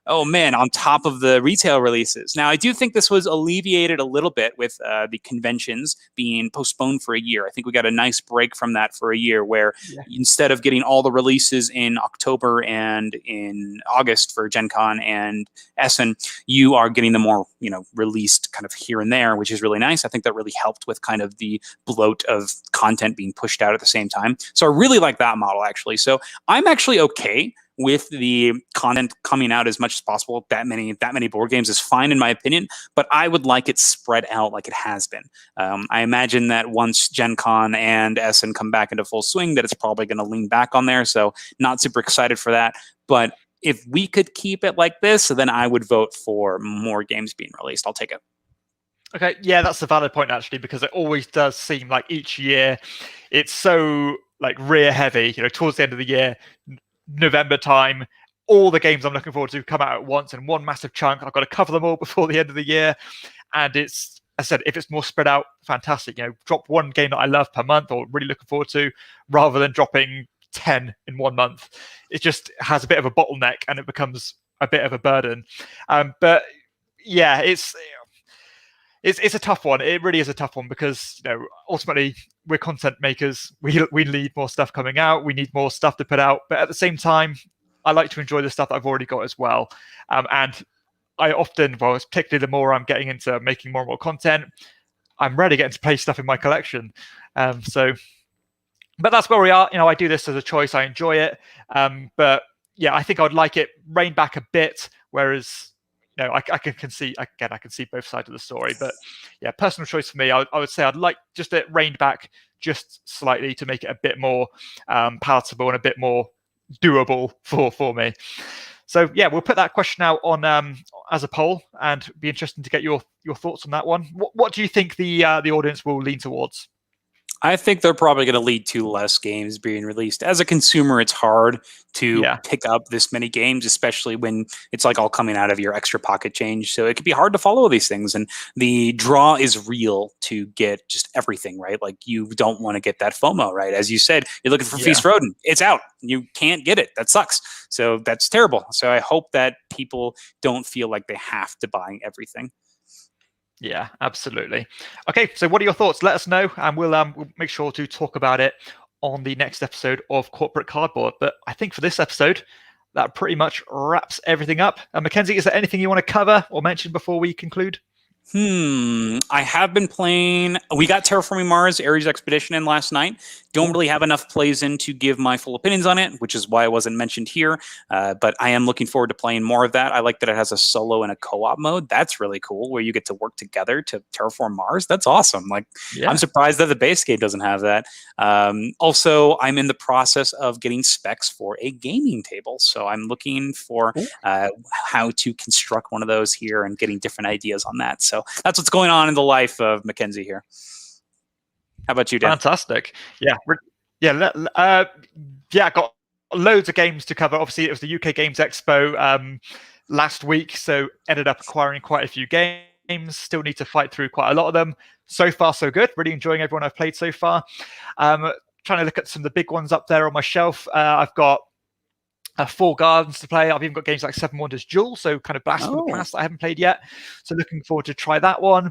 oh man, on top of the retail releases. Now, I do think this was alleviated a little bit with the conventions being postponed for a year. I think we got a nice break from that for a year, where instead of getting all the releases in October and in August for Gen Con and Essen, you are getting them more, released kind of here and there, which is really nice. I think that really helped with kind of the bloat of content being pushed out at the same time. So I really like that model, actually. So I'm actually okay with the content coming out as much as possible. That many board games is fine in my opinion, but I would like it spread out like it has been. I imagine that once Gen Con and Essen come back into full swing, that it's probably going to lean back on there. So not super excited for that. But if we could keep it like this, then I would vote for more games being released. I'll take it. Okay, yeah, that's a valid point actually, because it always does seem like each year it's so like rear heavy, towards the end of the year, November time, all the games I'm looking forward to come out at once in one massive chunk. I've got to cover them all before the end of the year. And it's, as I said, if it's more spread out, fantastic. Drop one game that I love per month or really looking forward to, rather than dropping 10 in 1 month. It just has a bit of a bottleneck and it becomes a bit of a burden. But yeah, it's a tough one. It really is a tough one, because ultimately we're content makers. We need more stuff coming out. We need more stuff to put out. But at the same time, I like to enjoy the stuff that I've already got as well. And I often, well, particularly the more I'm getting into making more and more content, I'm rarely getting to play stuff in my collection. But that's where we are. I do this as a choice. I enjoy it. But yeah, I think I would like it rein back a bit. Whereas, I can see both sides of the story. But yeah, personal choice for me. I would say I'd like just it reined back just slightly to make it a bit more palatable and a bit more doable for me. So yeah, we'll put that question out on as a poll, and be interesting to get your thoughts on that one. What do you think the audience will lean towards? I think they're probably going to lead to less games being released. As a consumer, it's hard to pick up this many games, especially when it's like all coming out of your extra pocket change. So it could be hard to follow these things. And the draw is real to get just everything, right? Like you don't want to get that FOMO, right? As you said, you're looking for Feast Rodent. It's out. You can't get it. That sucks. So that's terrible. So I hope that people don't feel like they have to buy everything. Yeah, absolutely. Okay, so what are your thoughts? Let us know, and we'll make sure to talk about it on the next episode of Corporate Cardboard. But I think for this episode, that pretty much wraps everything up. Mackenzie, is there anything you want to cover or mention before we conclude? I have been playing. We got Terraforming Mars Ares Expedition in last night. Don't really have enough plays in to give my full opinions on it, which is why it wasn't mentioned here. But I am looking forward to playing more of that. I like that it has a solo and a co-op mode. That's really cool, where you get to work together to terraform Mars. That's awesome. I'm surprised that the base game doesn't have that. Also, I'm in the process of getting specs for a gaming table. So I'm looking for how to construct one of those here and getting different ideas on that. So that's what's going on in the life of Mackenzie here. How about you, Dan? Fantastic. I got loads of games to cover. Obviously, it was the UK Games Expo last week, so ended up acquiring quite a few games. Still need to fight through quite a lot of them. So far, so good. Really enjoying everyone I've played so far. Trying to look at some of the big ones up there on my shelf. I've got 4 Gardens to play. I've even got games like Seven Wonders Duel, so kind of blast from the past that I haven't played yet. So looking forward to try that one.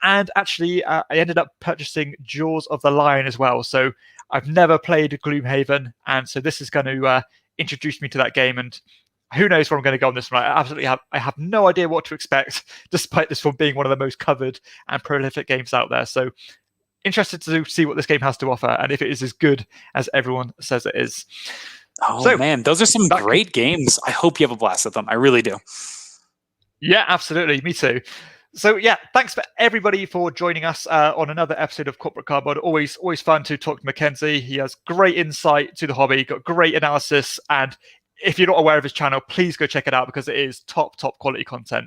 And actually, I ended up purchasing Jaws of the Lion as well. So I've never played Gloomhaven, and so this is going to introduce me to that game. And who knows where I'm going to go on this one? I have no idea what to expect, despite this one being one of the most covered and prolific games out there. So interested to see what this game has to offer, and if it is as good as everyone says it is. Man, those are some great games. I hope you have a blast with them. I really do. Yeah, absolutely. Me too. So yeah, thanks for everybody for joining us on another episode of Corporate Cardboard. Always fun to talk to Mackenzie. He has great insight to the hobby, got great analysis, and if you're not aware of his channel, please go check it out because it is top quality content.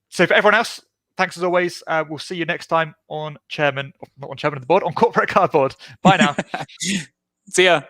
So for everyone else, thanks as always. We'll see you next time on Chairman of the Board, on Corporate Cardboard. Bye now. See ya.